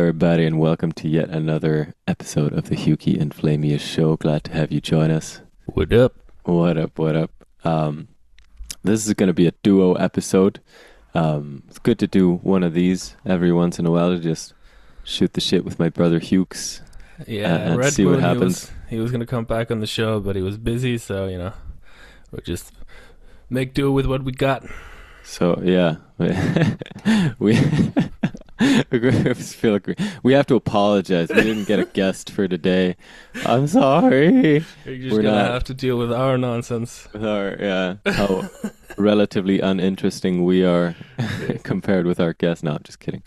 everybody, and welcome to yet another episode of the Hewkii and Flammeus show. Glad to have you join us. What up? What up? What up? This is going to be a duo episode. It's good to do one of these every once in a while to just shoot the shit with my brother Hewks and Red see Moon, what happens. he was gonna come back on the show, but he was busy, so we'll just make do with what we got. So yeah, we I feel like we have to apologize. We didn't get a guest for today. I'm sorry. You're just gonna have to deal with our nonsense. With our how relatively uninteresting we are compared with our guests. No, I'm just kidding.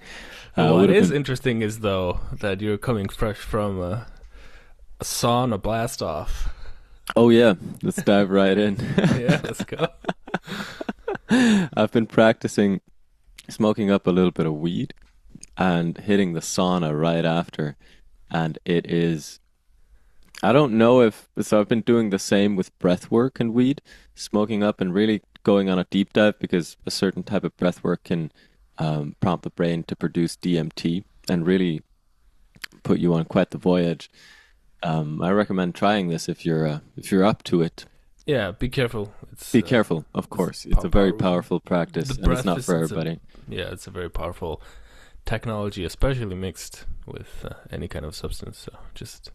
What is interesting is though that you're coming fresh from a sauna blast off. Oh yeah, let's dive right in. Yeah, let's go. I've been practicing smoking up a little bit of weed and hitting the sauna right after, and it is, I don't know if, so I've been doing the same with breath work and weed, smoking up and really going on a deep dive because a certain type of breath work can prompt the brain to produce DMT and really put you on quite the voyage. I recommend trying this if you're up to it. Yeah, be careful. Be careful, of course. It's a very powerful practice, and it's not for everybody. It's a very powerful technology, especially mixed with any kind of substance. So just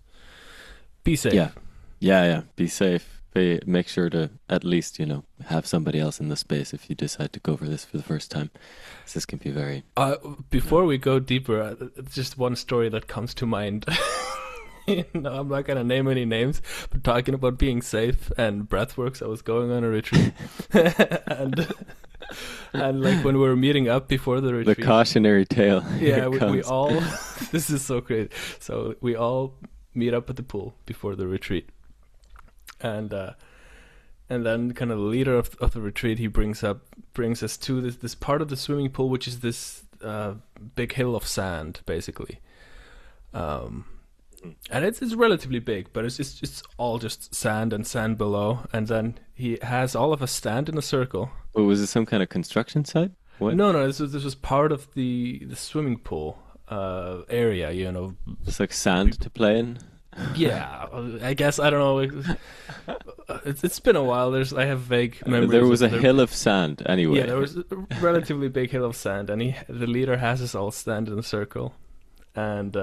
be safe. Yeah. Be safe. Make sure to at least, have somebody else in the space if you decide to go for this for the first time. This can be very... Before we go deeper, just one story that comes to mind. I'm not gonna name any names, but talking about being safe and breathworks, I was going on a retreat, and like when we were meeting up before the retreat, the cautionary tale. Yeah, we all. This is so crazy. So we all meet up at the pool before the retreat, and then kind of the leader of the retreat, he brings us to this part of the swimming pool, which is this big hill of sand, basically. And it's relatively big, but it's all just sand and sand below. And then he has all of us stand in a circle. What, was it some kind of construction site? What? No, this was part of the swimming pool area. It's like sand to play in. Yeah, I guess, I don't know. It's been a while. I have vague memories. There was a hill of sand anyway. Yeah, there was a relatively big hill of sand, and the leader has us all stand in a circle. And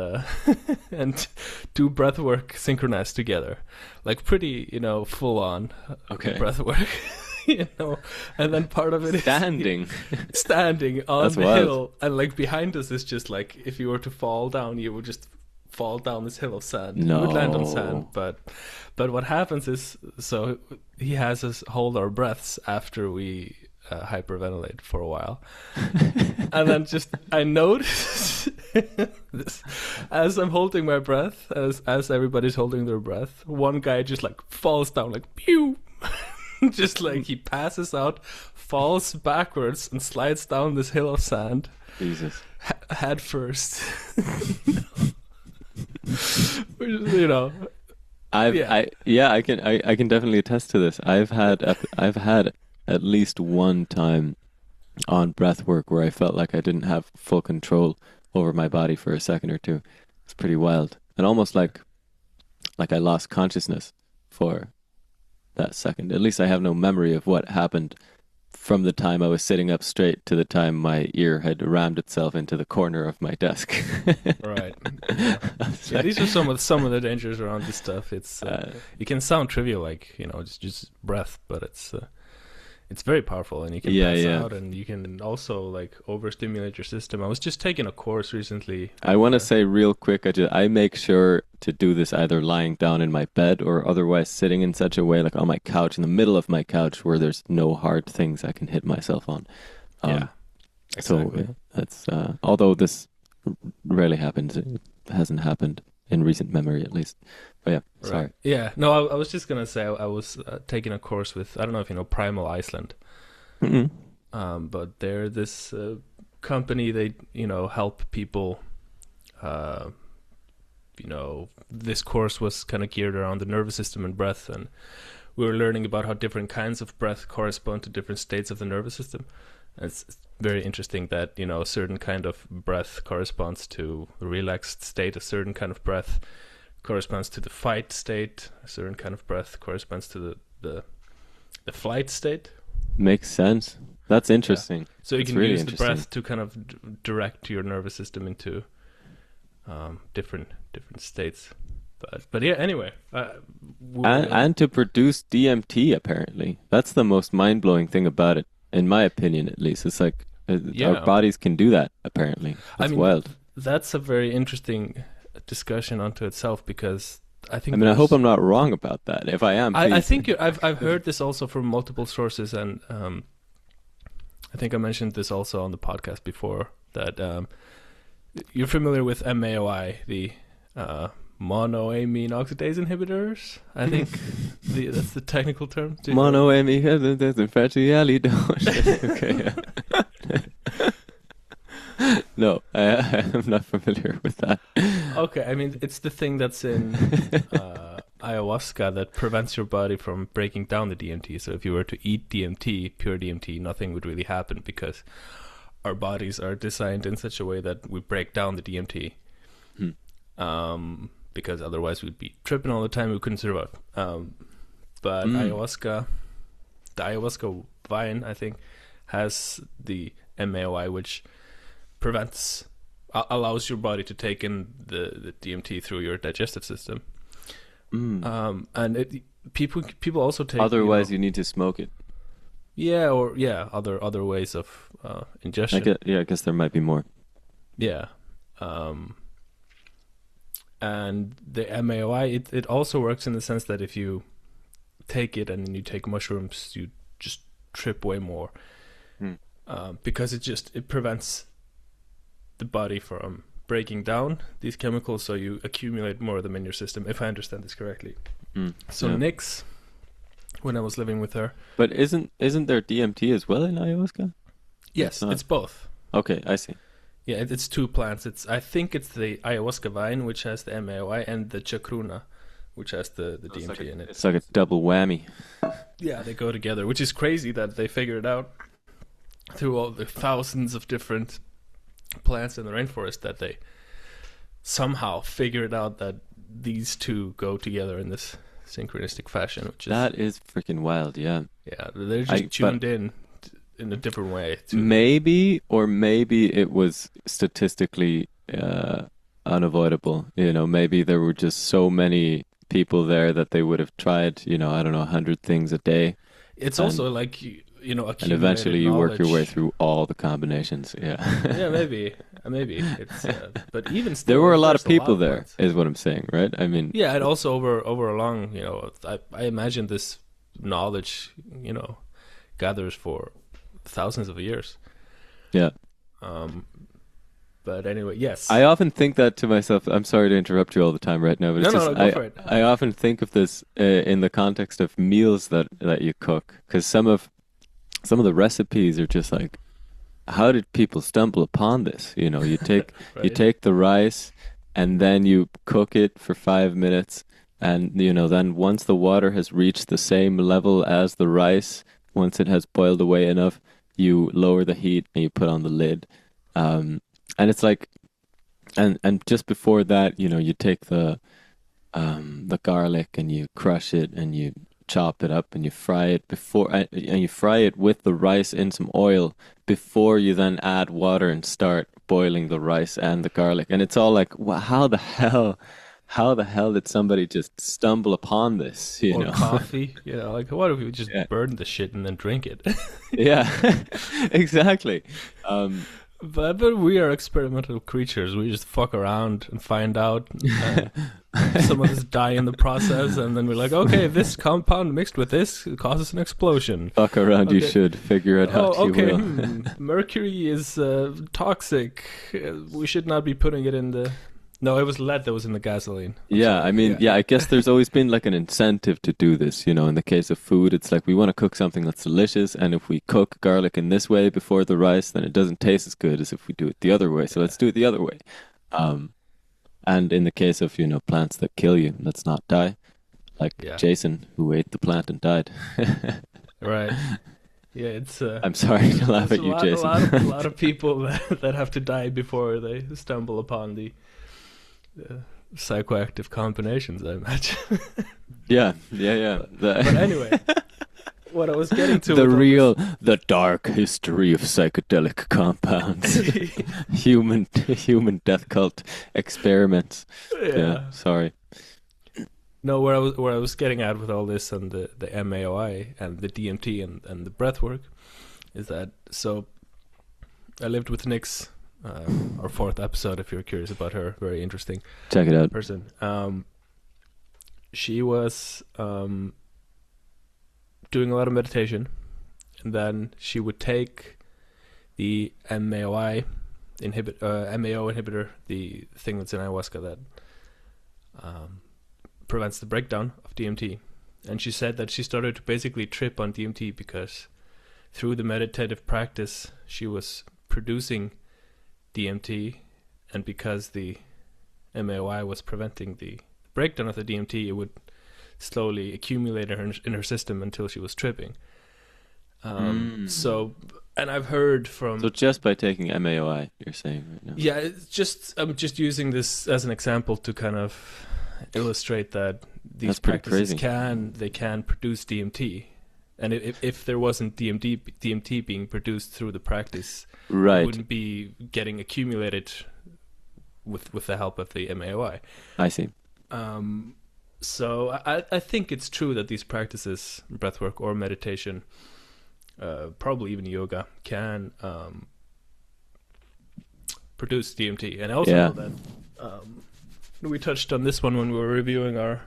and do breath work synchronized together, like pretty full on breath work, and then part of it standing is standing on That's the wild. hill, and like behind us is just like if you were to fall down, you would just fall down this hill of sand. No. You would land on sand, but what happens is, so he has us hold our breaths after we hyperventilate for a while, and then I noticed this as I'm holding my breath, as everybody's holding their breath, one guy just like falls down like pew, just like he passes out, falls backwards, and slides down this hill of sand. Jesus. Head first. I can definitely attest to this. I've had at least one time on breathwork where I felt like I didn't have full control over my body for a second or two. It's pretty wild. And almost like I lost consciousness for that second. At least I have no memory of what happened from the time I was sitting up straight to the time my ear had rammed itself into the corner of my desk. Right. Yeah, these are some of the dangers around this stuff. It's it can sound trivial, like just breath, but it's very powerful, and you can pass out, and you can also like overstimulate your system. I was just taking a course recently. I want to say real quick, I make sure to do this either lying down in my bed or otherwise sitting in such a way, like on my couch, in the middle of my couch, where there's no hard things I can hit myself on. Yeah, exactly. So that's although this rarely happens, it hasn't happened in recent memory, at least. But yeah, sorry. Right. Yeah, no, I was just gonna say I was taking a course with, I don't know if you know Primal Iceland. Mm-hmm. But they're this company. They help people. This course was kind of geared around the nervous system and breath, and we were learning about how different kinds of breath correspond to different states of the nervous system. It's very interesting that, you know, a certain kind of breath corresponds to a relaxed state, a certain kind of breath corresponds to the fight state, a certain kind of breath corresponds to the flight state. Makes sense. That's Yeah. interesting. So you It's can really use the interesting. breath to kind of direct your nervous system into different states. But yeah, anyway, And to produce DMT, apparently. That's the most mind-blowing thing about it, in my opinion, at least. It's like our yeah, bodies can do that, apparently. I That's mean wild. that's a very interesting discussion unto itself because I I think mean, I hope there's I'm not wrong about that. If I am, I please. think I've heard this also from multiple sources, and I think I mentioned this also on the podcast before that you're familiar with MAOI, the monoamine oxidase inhibitors. I think that's the technical term. Do you know? Mono Amy has fatty alley Okay. No, I'm not familiar with that. Okay, I mean it's the thing that's in ayahuasca that prevents your body from breaking down the DMT. So if you were to eat DMT, pure DMT, nothing would really happen because our bodies are designed in such a way that we break down the DMT. Hmm. Because otherwise we'd be tripping all the time. We couldn't survive. But ayahuasca, the ayahuasca vine, I think, has the MAOI, which allows your body to take in the DMT through your digestive system. And people also take. Otherwise, you need to smoke it. Other ways of ingestion. I guess there might be more. Yeah. And the MAOI, it also works in the sense that if you take it and then you take mushrooms, you just trip way more. Because it prevents the body from breaking down these chemicals, so you accumulate more of them in your system, if I understand this correctly. So Yeah. Nyx, when I was living with her... But isn't there DMT as well in ayahuasca? Yes, it's both. Okay, I see. Yeah, it's two plants. I think it's the ayahuasca vine, which has the MAOI, and the chacruna, which has the DMT in it. It's like a double whammy. Yeah, they go together, which is crazy that they figured out through all the thousands of different plants in the rainforest that they somehow figured out that these two go together in this synchronistic fashion. That is freaking wild, yeah. Yeah, they're just tuned in a different way. Maybe it was statistically unavoidable. You know, maybe there were just so many people there that they would have tried, I don't know, 100 things a day. It's also like, accumulated and eventually you work your way knowledge. through all the combinations. Yeah. Yeah, maybe. It's, but even still, There were a lot of there's people there, plants. is what I'm saying, right? I mean, Yeah, and also over a long, I imagine this knowledge, gathers for thousands of years. yeah. But anyway, yes. I often think that to myself. I'm sorry to interrupt you all the time right now, but it's No, go for it. I often think of this in the context of meals that you cook, because some of the recipes are just like, how did people stumble upon this? You take Right. you take the rice and then you cook it for 5 minutes, and then once the water has reached the same level as the rice, once it has boiled away enough, you lower the heat and you put on the lid. And it's like, and just before that, you take the garlic and you crush it and you chop it up and you fry it and you fry it with the rice in some oil before you then add water and start boiling the rice and the garlic. And it's all like, how the hell did somebody just stumble upon this? Or coffee. Like what if we just burn the shit and then drink it? Yeah, exactly. But we are experimental creatures. We just fuck around and find out. Some of us die in the process, and then we're like, okay, if this compound mixed with this causes an explosion. Fuck around, Okay. you should figure it out. Okay. You will. Mercury is toxic. We should not be putting it in the... No, it was lead that was in the gasoline. Yeah, I mean, yeah, I guess there's always been like an incentive to do this, in the case of food. It's like we want to cook something that's delicious, and if we cook garlic in this way before the rice, then it doesn't taste as good as if we do it the other way. So let's do it the other way. And in the case of, plants that kill you, let's not die. Like Jason, who ate the plant and died. Right. Yeah, it's I'm sorry to laugh there's at you, a Jason. lot of people that have to die before they stumble upon the uh, psychoactive combinations, I imagine. Yeah, yeah, yeah. But anyway, what I was getting to The with all this, real, the dark history of psychedelic compounds, human death cult experiments. Yeah, yeah. sorry. No, where I was getting at with all this and the MAOI and the DMT and the breathwork is that so I lived with Nyx, our fourth episode. If you're curious about her, very interesting Check it out. person. She was doing a lot of meditation, and then she would take the MAO inhibitor, the thing that's in ayahuasca that prevents the breakdown of DMT. And she said that she started to basically trip on DMT because through the meditative practice she was producing DMT, and because the MAOI was preventing the breakdown of the DMT, it would slowly accumulate in her system until she was tripping. So, and I've heard from... So just by taking MAOI, you're saying right now? Yeah, I'm just using this as an example to kind of illustrate that these practices can produce DMT, and if there wasn't DMT being produced through the practice, Right. it wouldn't be getting accumulated with the help of the MAOI. I see. So I think it's true that these practices, breathwork or meditation, probably even yoga, can produce DMT. And I also know that we touched on this one when we were reviewing our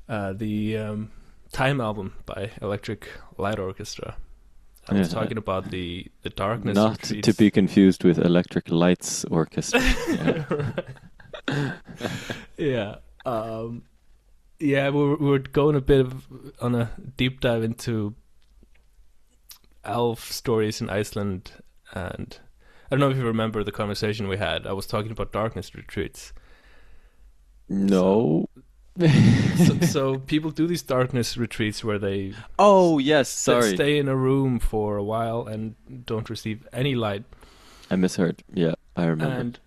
the Time album by Electric Light Orchestra. I was talking about the darkness. Not retreats. to be confused with Electric Lights Orchestra. Yeah. Yeah. Yeah, we're going a bit on a deep dive into elf stories in Iceland, and I don't know if you remember the conversation we had. I was talking about darkness retreats. No. So people do these darkness retreats where they yes, sorry. stay in a room for a while and don't receive any light. I misheard. Yeah, I remember. And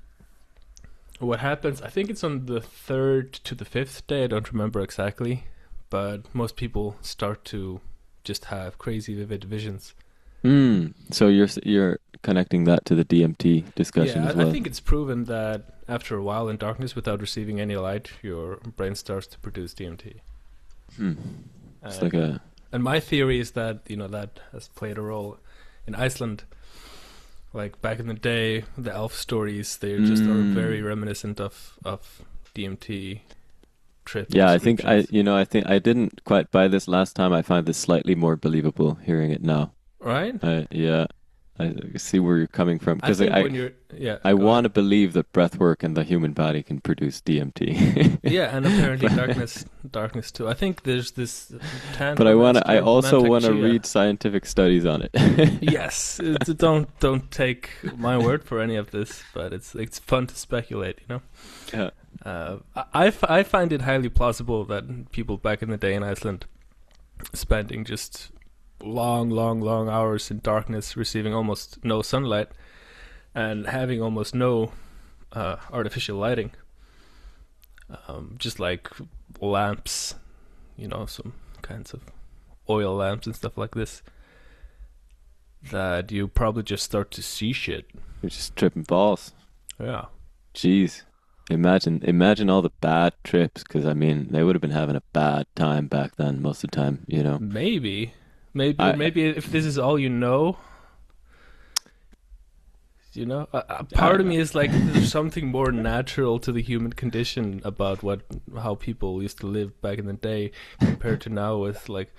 what happens, I think it's on the 3rd to the 5th day, I don't remember exactly, but most people start to just have crazy vivid visions. So you're connecting that to the DMT discussion as well. I think it's proven that after a while in darkness without receiving any light, your brain starts to produce DMT. It's like a... And my theory is that, that has played a role in Iceland. Like back in the day, the elf stories, they just are very reminiscent of DMT trips. Yeah, I think I didn't quite buy this last time. I find this slightly more believable hearing it now. Right? Yeah, I see where you're coming from, because I want to believe that breathwork and the human body can produce DMT. Yeah, and apparently darkness too. I think there's this. But I also want to read scientific studies on it. Yes, don't take my word for any of this, but it's fun to speculate, Yeah. I find it highly plausible that people back in the day in Iceland spending just long hours in darkness, receiving almost no sunlight, and having almost no artificial lighting, just like lamps, some kinds of oil lamps and stuff like this, that you probably just start to see shit. You're just tripping balls. Yeah. Jeez. Imagine all the bad trips, because I mean they would have been having a bad time back then most of the time, Maybe if this is all part of me is like, there's something more natural to the human condition about how people used to live back in the day compared to now, with like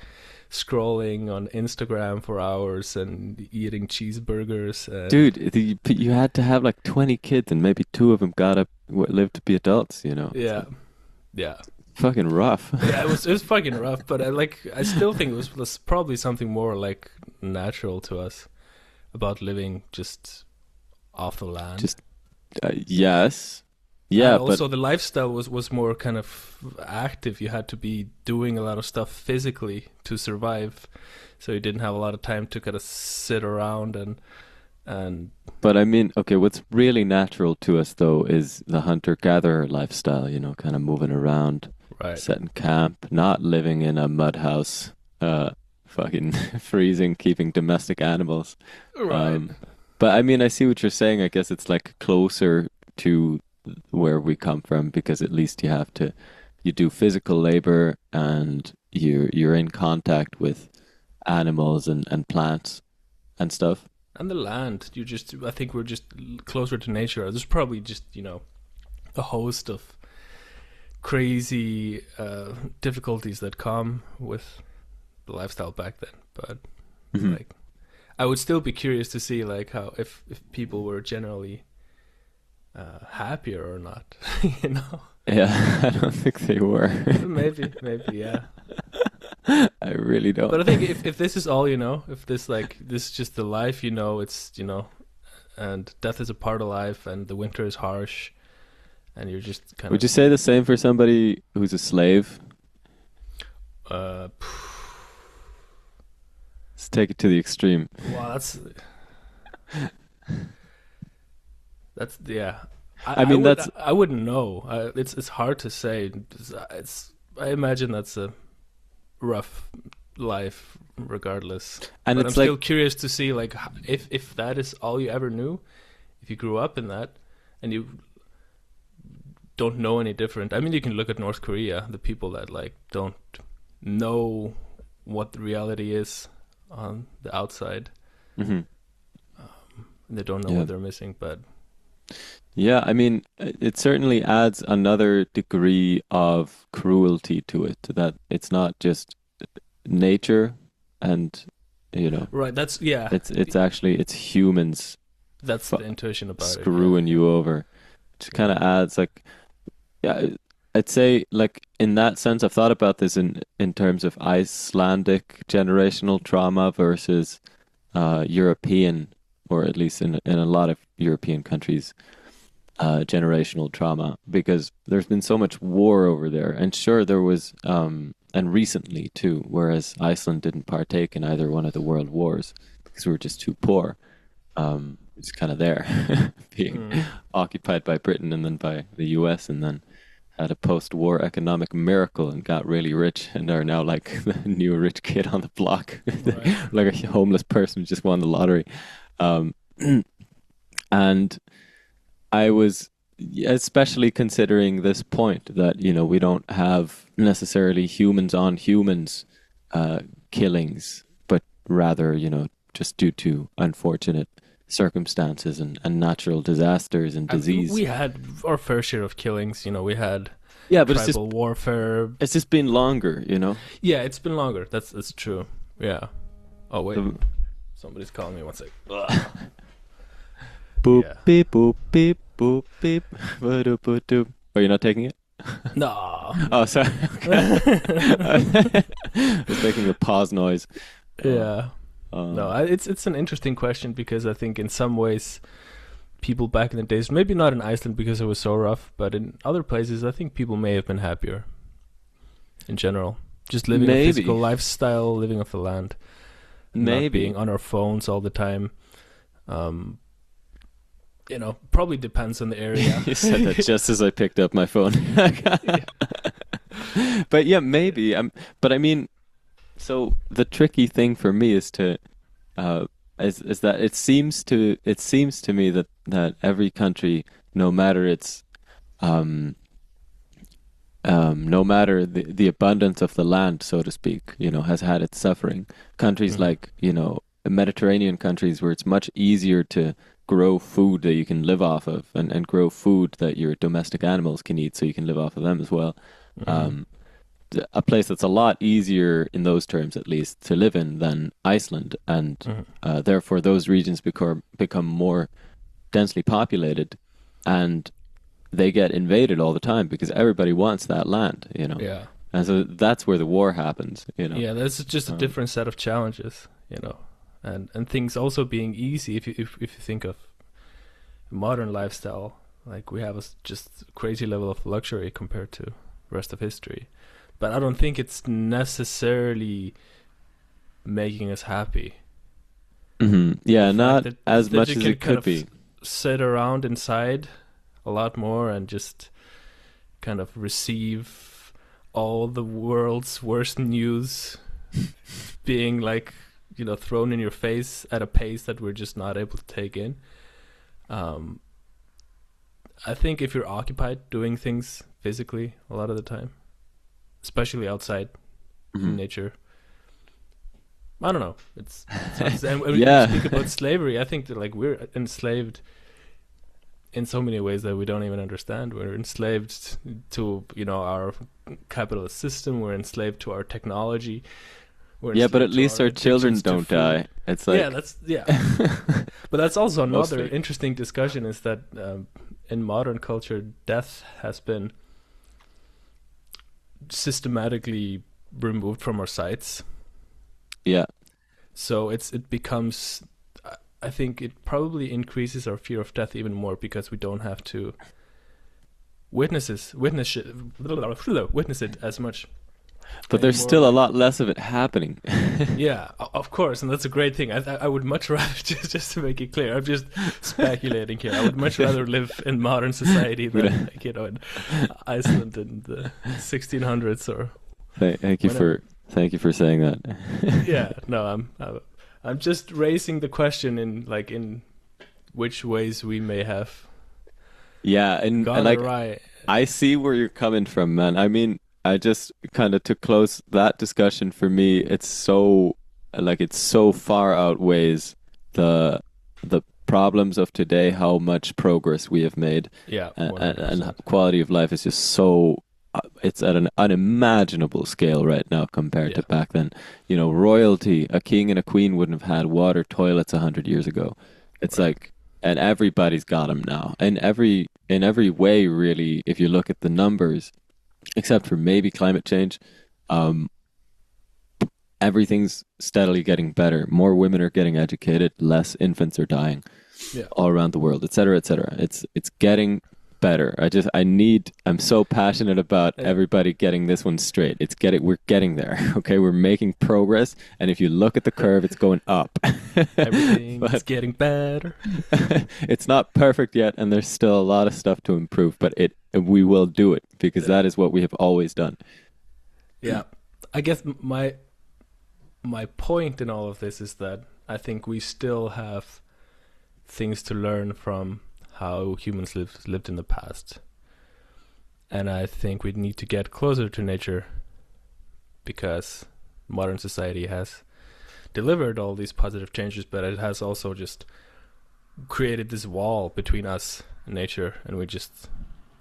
scrolling on Instagram for hours and eating cheeseburgers. Dude, you had to have like 20 kids and maybe 2 of them lived to be adults, Yeah. Yeah. Fucking rough. Yeah, it was fucking rough, but I still think it was probably something more like natural to us about living just off the land. Just yes, Yeah, And but also the lifestyle was more kind of active. You had to be doing a lot of stuff physically to survive. So you didn't have a lot of time to kind of sit around and I mean, okay, what's really natural to us though is the hunter-gatherer lifestyle, kind of moving around, right. setting camp, not living in a mud house, fucking freezing, keeping domestic animals. Right. Um, but I mean, I see what you're saying. I guess it's like closer to where we come from because at least you do physical labor and you're in contact with animals and plants and stuff. And the land, I think we're just closer to nature. There's probably just, a host of crazy difficulties that come with the lifestyle back then. But Hmm. like, I would still be curious to see like how if people were generally happier or not. you know, Yeah, I don't think they were. maybe, yeah. I really don't. But I think if this is all, if this is just the life, it's and death is a part of life, and the winter is harsh, and you're just kind Would of you say the same for somebody who's a slave? uh, Let's take it to the extreme. well, that's yeah. I mean, that's I wouldn't know. It's hard to say. I imagine that's a rough life, regardless. and But I'm it's like still curious to see like if that is all you ever knew, if you grew up in that, and you don't know any different. I mean, you can look at North Korea, the people that like don't know what the reality is on the outside. mhm. They don't know Yeah. what they're missing, but Yeah, I mean, it certainly adds another degree of cruelty to it, that it's not just nature and, you know, right, it's humans that's fu the intuition about it. Yeah. screwing you over. Which kind of adds like, yeah, I'd say like in that sense, I've thought about this in terms of Icelandic generational trauma versus European, or at least in a lot of European countries, generational trauma, because there's been so much war over there. And sure, there was, and recently too, whereas Iceland didn't partake in either one of the world wars because we were just too poor. It's kind of there, being Mm. occupied by Britain and then by the US, and then had a post-war economic miracle and got really rich and are now like the new rich kid on the block, Right. like a homeless person who just won the lottery. Um, and I was especially considering this point that, we don't have necessarily humans on humans killings, but rather, just due to unfortunate circumstances and natural disasters and disease. We had our fair share of killings. We had Yeah, but it's tribal warfare. just been longer. Yeah, it's been longer. That's true. Yeah. Oh wait, The somebody's calling me. One sec. boop Yeah. beep boop beep boop beep. Ba-doop, ba-doop. Oh, you're not taking it? No. Oh, sorry. Okay. I was making a pause noise. Yeah. No, Um, it's an interesting question because I think in some ways people back in the days, maybe not in Iceland because it was so rough, but in other places I think people may have been happier in general. Just living a Maybe. physical lifestyle, living off the land, not Maybe. being on our phones all the time. Probably depends on the area. You said that just as I picked up my phone. But yeah, maybe. But I mean, so the tricky thing for me is to is that it seems to me that every country, no matter its no matter the abundance of the land, so to speak, has had its suffering. Countries Mhm. like, Mediterranean countries where it's much easier to grow food that you can live off of, and grow food that your domestic animals can eat so you can live off of them as well. Mhm. Um, a place that's a lot easier in those terms, at least, to live in than Iceland, and Mhm. therefore those regions become more densely populated, and they get invaded all the time because everybody wants that land. Yeah. And so that's where the war happens. Yeah, that's just a Um, different set of challenges. And things also being easy if you think of modern lifestyle, Like we have a just crazy level of luxury compared to the rest of history. But I don't think it's necessarily making us happy. The Yeah, fact not that as that much you as can it kind could of be. sit around inside a lot more and just kind of receive all the world's worst news being like, thrown in your face at a pace that we're just not able to take in. Um, I think if you're occupied doing things physically a lot of the time, especially outside in Hmm. nature, I don't know. And when you Yeah. speak about slavery, I think that like we're enslaved in so many ways that we don't even understand. We're enslaved to our capitalist system. We're enslaved to our technology. We're Yeah, but at enslaved to least our our children addictions to don't food. die. It's Yeah, like that's yeah. But that's also another mostly. interesting discussion. Is that in modern culture, death has been systematically removed from our sights. Yeah. So it becomes. I think it probably increases our fear of death even more because we don't have to witness it as much But there's anymore. still a Like, lot less of it happening. yeah, of course, and that's a great thing. I would much rather just to make it clear. I'm just speculating here. I would much rather live in modern society We than don't- in Iceland in the 1600s or Thank you whenever. for saying that. Yeah, no, I'm just raising the question in which ways we may have Yeah, and gone like awry. I see where you're coming from, man. I mean, I just kind of to close that discussion for me, it's so far outweighs the the problems of today, how much progress we have made, Yeah, and 100%. quality of life is just so it's at an unimaginable scale right now compared to Yeah, back then. Royalty, a king and a queen wouldn't have had water, toilets 100 years ago. It's right. like, and everybody's got them now, in every way, really. If you look at the numbers, except for maybe climate change, um, everything's steadily getting better. More women are getting educated, less infants are dying Yeah, all around the world, et cetera, et cetera. It's getting better. I'm so passionate about Uh, everybody getting this one straight. We're getting there. Okay, we're making progress, and if you look at the curve, it's going up. everything's But getting better. it's not perfect yet, and there's still a lot of stuff to improve, but we will do it because Yeah, that is what we have always done. yeah. I guess my point in all of this is that I think we still have things to learn from how humans lived in the past, and I think we need to get closer to nature because modern society has delivered all these positive changes, but it has also just created this wall between us and nature, and we just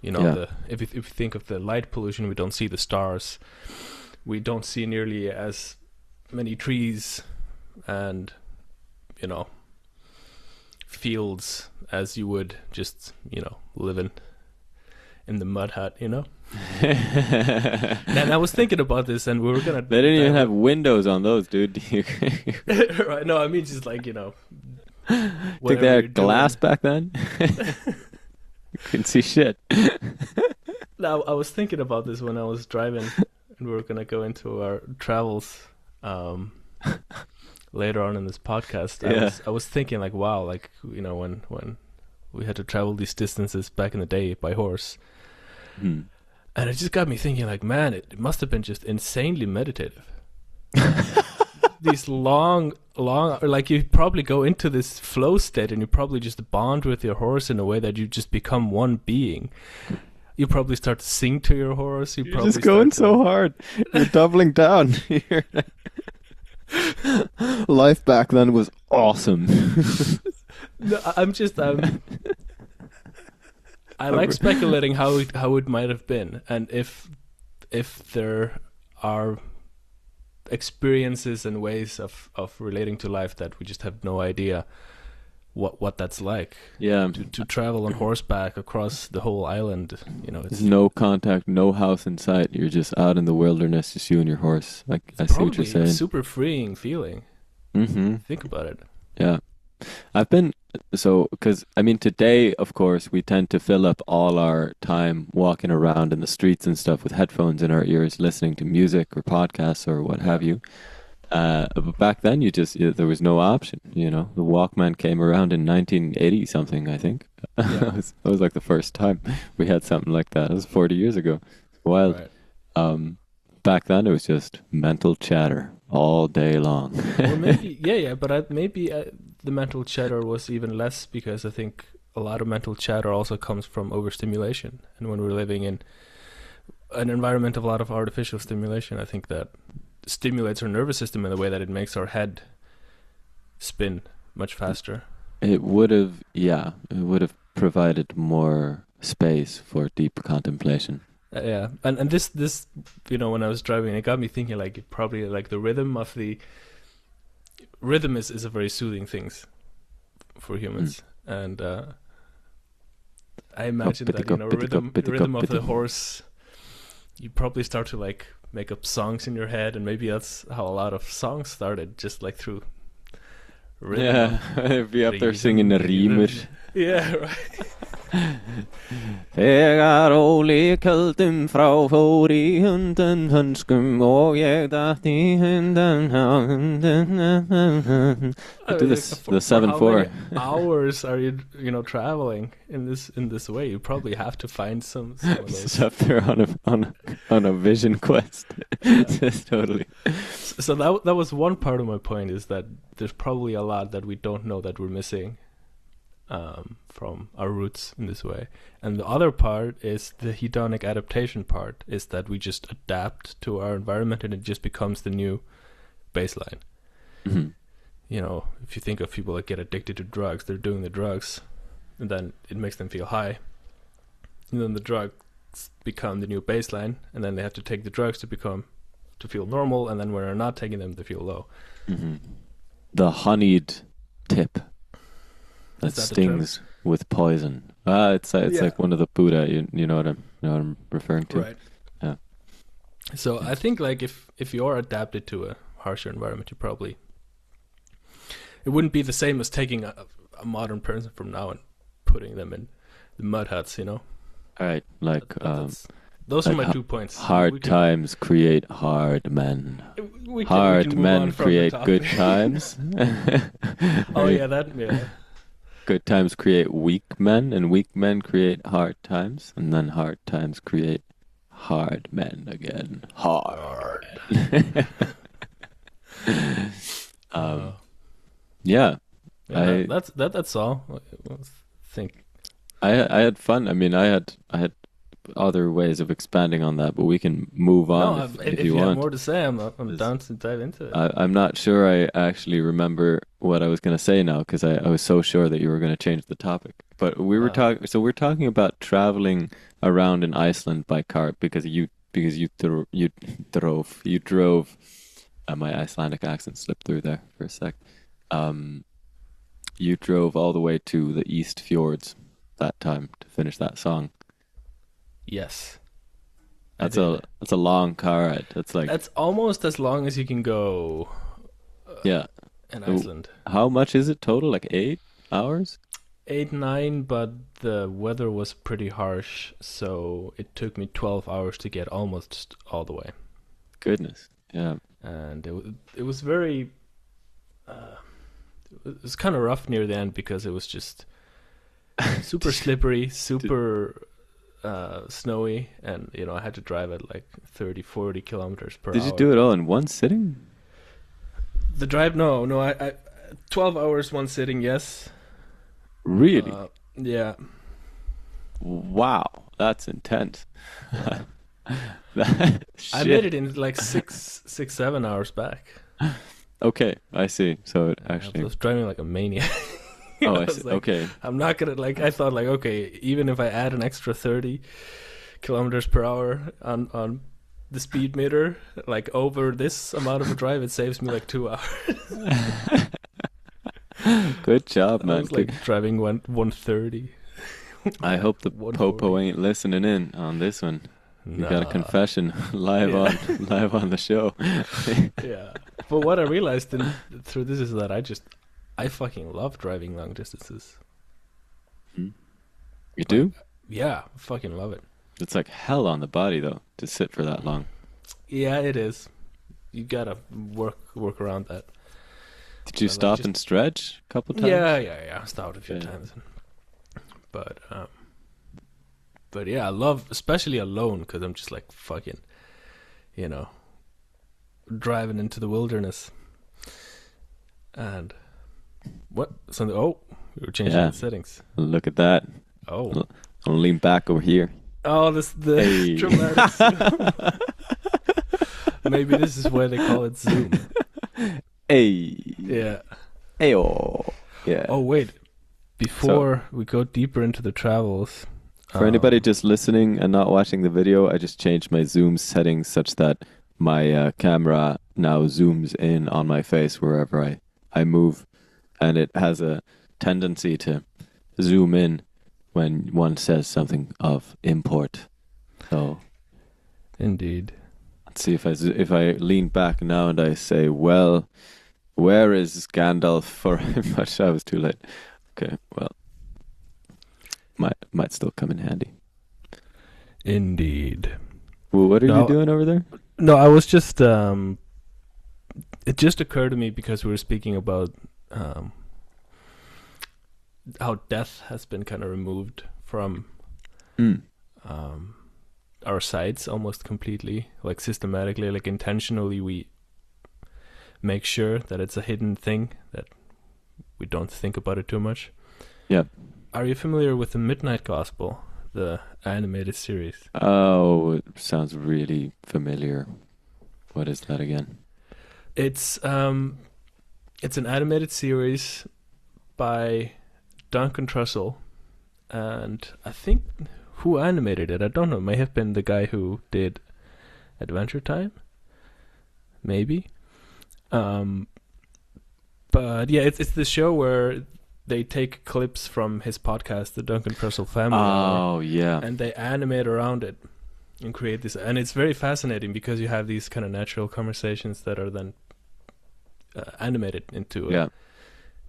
Yeah. the if you think of the light pollution, we don't see the stars, we don't see nearly as many trees and you know fields as you would just living in the mud hut. And I was thinking about this, and we were gonna They didn't even dive have windows on those, dude. right. No, I mean just like Think they whatever you're had glass doing. back then? Couldn't see shit. Now I was thinking about this when I was driving, and we were gonna go into our travels um, later on in this podcast. Yeah. I was thinking like, wow, like when we had to travel these distances back in the day by horse, Hmm. and it just got me thinking like, man, it must have been just insanely meditative. These long, like you probably go into this flow state, and you probably just bond with your horse in a way that you just become one being. You probably start to sing to your horse. You You're probably just going start to so hard. You're doubling down. Life back then was awesome. No, I like speculating how it might have been, and if there are experiences and ways of relating to life that we just have no idea what that's like Yeah. to travel on horseback across the whole island. There's It's no contact, no house in sight. You're just out in the wilderness, just you and your horse. Like, I see what you're probably a saying. super freeing feeling. Mm-hmm. Think about it. Yeah. I've been So, because I mean, today, of course, we tend to fill up all our time walking around in the streets and stuff with headphones in our ears, listening to music or podcasts or what Yeah. have you. But back then, there was no option. The Walkman came around in 1980 something, I think. Yeah. That was like the first time we had something like that. It was 40 years ago. It's wild. Right. Um, Back then, it was just mental chatter all day long. Or maybe, yeah, yeah, but maybe the mental chatter was even less because I think a lot of mental chatter also comes from overstimulation. And when we're living in an environment of a lot of artificial stimulation, I think that stimulates our nervous system in a way that it makes our head spin much faster. It would have provided more space for deep contemplation. Yeah, and this when I was driving, it got me thinking like probably like the rhythm is a very soothing thing for Mm. humans, and I imagine that rhythm of the horse, you probably start to like make up songs in your head, and maybe that's how a lot of songs started, just like through rhythm Yeah, be up there singing the rhythm. rímur. Yeah, right. Þegar Óli köldum frá fór í hundan hönskum og ég datt í hundan. I do Like, this, the for how 7/4. many hours are you traveling in this way? You probably have to find some of Just those. up there on a vision quest. Yeah. Just totally. So that was one part of my point, is that there's probably a lot that we don't know that we're missing from our roots in this way. And the other part is the hedonic adaptation part, is that we just adapt to our environment and it just becomes the new baseline. Mhm. If you think of people that get addicted to drugs, they're doing the drugs and then it makes them feel high. And then the drugs become the new baseline, and then they have to take the drugs to feel normal, and then when they're not taking them, they feel low. Mhm. The honeyed tip that Is that the term? stings with poison. It's Yeah. like one of the Buddha. You know what I'm referring to. Right. Yeah. So I think like if you're adapted to a harsher environment, it wouldn't be the same as taking a modern person from now and putting them in the mud huts, All right, like those are like my 2 points. hard times create hard men. We Hard can move men on from the create topic. good times. Oh yeah, yeah. Good times create weak men, and weak men create hard times, and then hard times create hard men again. Hard. Uh, Yeah, yeah, I that's all. I think. I had fun. I mean, I had other ways of expanding on that, but we can move on No, if if you you have want. more to say, I'm down to dive into it. I'm not sure I actually remember what I was going to say now because I was so sure that you were going to change the topic. But we were talking, so we're talking about traveling around in Iceland by car because you drove. My Icelandic accent slipped through there for a sec. Um, you drove all the way to the East Fjords that time to finish that song. Yes, I That's did. a long car ride. That's like That's almost as long as you can go yeah. in Uh, Iceland. How much is it total? Like 8 hours? 8, 9, but the weather was pretty harsh, so it took me 12 hours to get almost all the way. Goodness. Yeah. And it was very, uh, it was kind of rough near the end because it was just super slippery, super snowy, and I had to drive at like 30, 40 kilometers per Did you hour. do it all in one sitting? The drive, no, I 12 hours one sitting, yes. Really? Yeah. Wow. That's intense. I made Shit. it in like 7 hours back. Okay, I see. So it I actually. was driving like a maniac. Oh, I I was see. like, Okay. I'm not gonna I thought like, okay, even if I add an extra 30 kilometers per hour on the speed meter, like over this amount of a drive, it saves me like 2 hours. Good job, I man. was like driving 130. I hope the 140. popo ain't listening in on this one. You got a Nah. confession live Yeah. on the show. Yeah. But what I realized through this is that I fucking love driving long distances. Hmm. You Like, do? yeah, fucking love it. It's like hell on the body though to sit for that long. Yeah, it is. You gotta work around that. Did you But like stop just and stretch a couple yeah, times? yeah. I stopped a few Yeah. times, but yeah, I love especially alone because I'm just like fucking, you know, driving into the wilderness and what? So oh, we were changing Yeah. the settings. Look at that. Oh, I'll lean back over here. oh, this the Hey. dramatic zoom. Maybe this is why they call it zoom. Hey. Yeah. Ayo. Yeah. Oh wait, So before we go deeper into the travels, for anybody just listening and not watching the video, I just changed my zoom settings such that my camera now zooms in on my face wherever I move, and it has a tendency to zoom in when one says something of import. So indeed. let's see if I lean back now and I say, "Well, where is Gandalf for?" But I was too late. Okay, well, might still come in handy. Indeed. Well, what are you No, doing over there? no, I was just it just occurred to me because we were speaking about um how death has been kind of removed from Mm. um our sites almost completely, like systematically, like intentionally we make sure that it's a hidden thing that we don't think about it too much. Yeah. Are you familiar with the Midnight Gospel, the animated series? Oh, it sounds really familiar. What is that again? It's an animated series by Duncan Trussell, and I think who animated it, I don't know. It may have been the guy who did Adventure Time, maybe. But yeah, it's the show where they take clips from his podcast, the Duncan Trussell Family Hour, Oh, yeah. and they animate around it and create this. And it's very fascinating because you have these kind of natural conversations that are then animated into Yeah.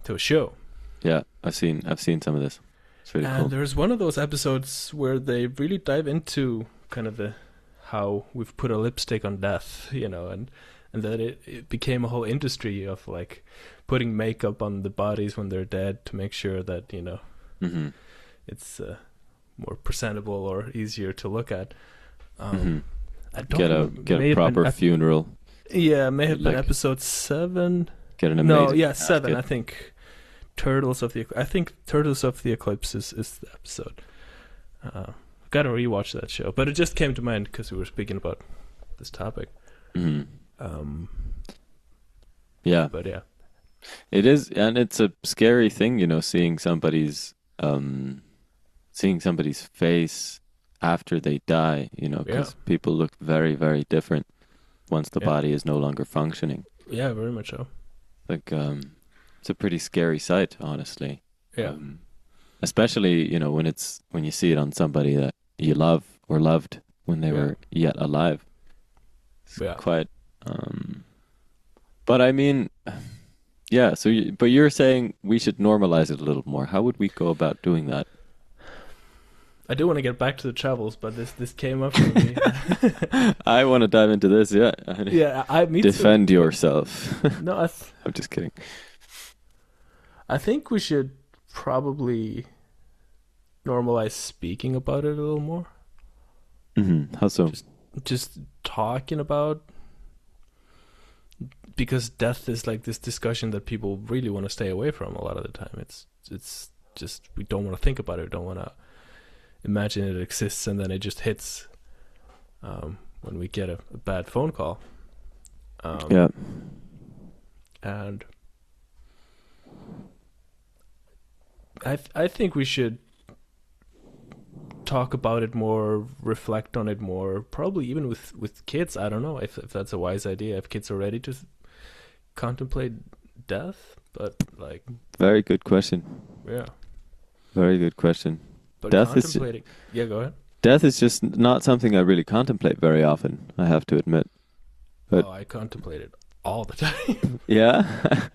to a show. Yeah. I've seen some of this. It's really And cool. there's one of those episodes where they really dive into kind of the how we've put a lipstick on death, and that it became a whole industry of like putting makeup on the bodies when they're dead to make sure that Mm-hmm. it's more presentable or easier to look at. Mm-hmm. I don't Get may a have been proper funeral. Yeah, may have been like- episode 7. Get an No, amazing yeah, 7. casket. I think Turtles of the Eclipse is the episode. Gotta rewatch that show, but it just came to mind because we were speaking about this topic. Mm-hmm. Yeah. But yeah, It is, and it's a scary thing, seeing somebody's face after they die, because people look very, very different once the Yeah. body is no longer functioning. yeah, very much so. Like, it's a pretty scary sight, honestly. Yeah, Especially, when you see it on somebody that you love or loved when they Yeah. were yet alive. It's Yeah. quite, but I mean, yeah, but you're saying we should normalize it a little more. How would we go about doing that? I do want to get back to the travels, but this came up for me. I want to dive into this, yeah. Yeah, me too. Defend yourself. No, I'm just kidding. I think we should probably normalize speaking about it a little more. Mm-hmm. How so? Just talking about, because death is like this discussion that people really want to stay away from a lot of the time. It's just we don't want to think about it. We don't want to imagine it exists, and then it just hits when we get a bad phone call. Yeah. And I think we should talk about it more, reflect on it more, probably even with kids. I don't know if that's a wise idea, if kids are ready to contemplate death, but like, Very good question. yeah. Very good question. But Death is contemplating, yeah, go ahead. Death is just not something I really contemplate very often, I have to admit. But- I contemplate it all the time. Yeah.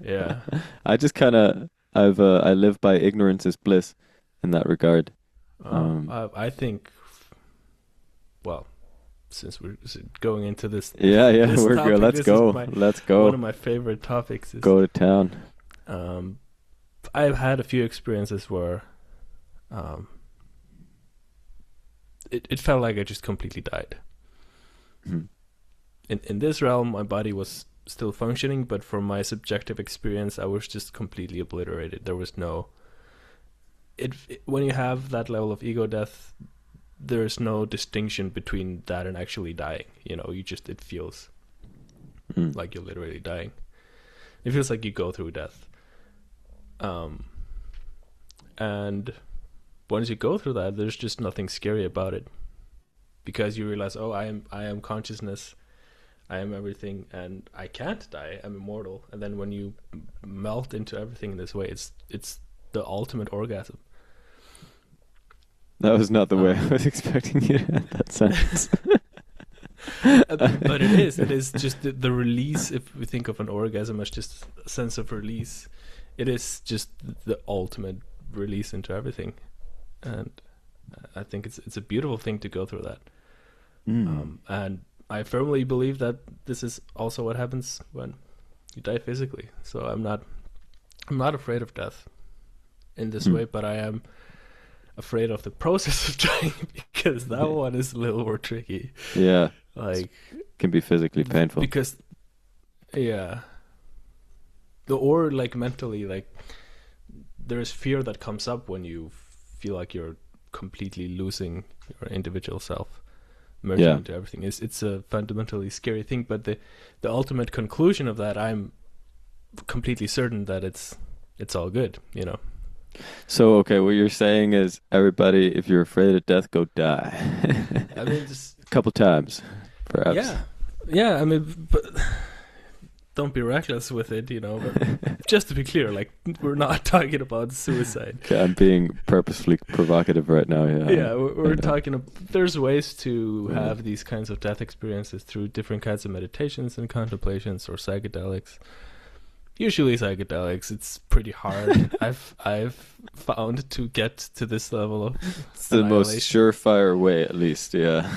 Yeah. I just kind of I live by ignorance is bliss in that regard. Um, I think, well, since we're going into this yeah, yeah, this we're good. topic, Let's this is go. my Let's one go. of my favorite topics. Is Go to town. um, I've had a few experiences where um, it felt like I just completely died. Mhm. In this realm, my body was still functioning, but from my subjective experience, I was just completely obliterated. There was no when you have that level of ego death, there's no distinction between that and actually dying. You know, it feels Mm. like you're literally dying. It feels like you go through death. And once you go through that, there's just nothing scary about it, because you realize, oh, I am consciousness, I am everything, and I can't die. I'm immortal. And then when you melt into everything in this way, it's the ultimate orgasm. That was not the way I Um, was expecting you to end that sentence. but it is just the release. If we think of an orgasm as just a sense of release, it is just the ultimate release into everything. And I think it's a beautiful thing to go through that. Mm. And I firmly believe that this is also what happens when you die physically. So I'm not afraid of death in this Mm. way, but I am afraid of the process of dying, because that one is a little more tricky. Yeah, Like, can be physically painful. because yeah, or like mentally, like there's fear that comes up when you feel like you're completely losing your individual self, merging Yeah. into everything. It's a fundamentally scary thing, but the ultimate conclusion of that, I'm completely certain that it's all good, you know. So, okay, what you're saying is, everybody, if you're afraid of death, go die. I mean, just A couple times, perhaps. yeah. I mean, but don't be reckless with it, you know. But just to be clear, like, we're not talking about suicide. Okay, I'm being purposefully provocative right now. Yeah. Yeah, we're I know. talking. There's ways to Yeah. have these kinds of death experiences through different kinds of meditations and contemplations or psychedelics. Usually psychedelics. It's pretty hard. I've found to get to this level of It's the most annihilation. surefire way, at least. Yeah.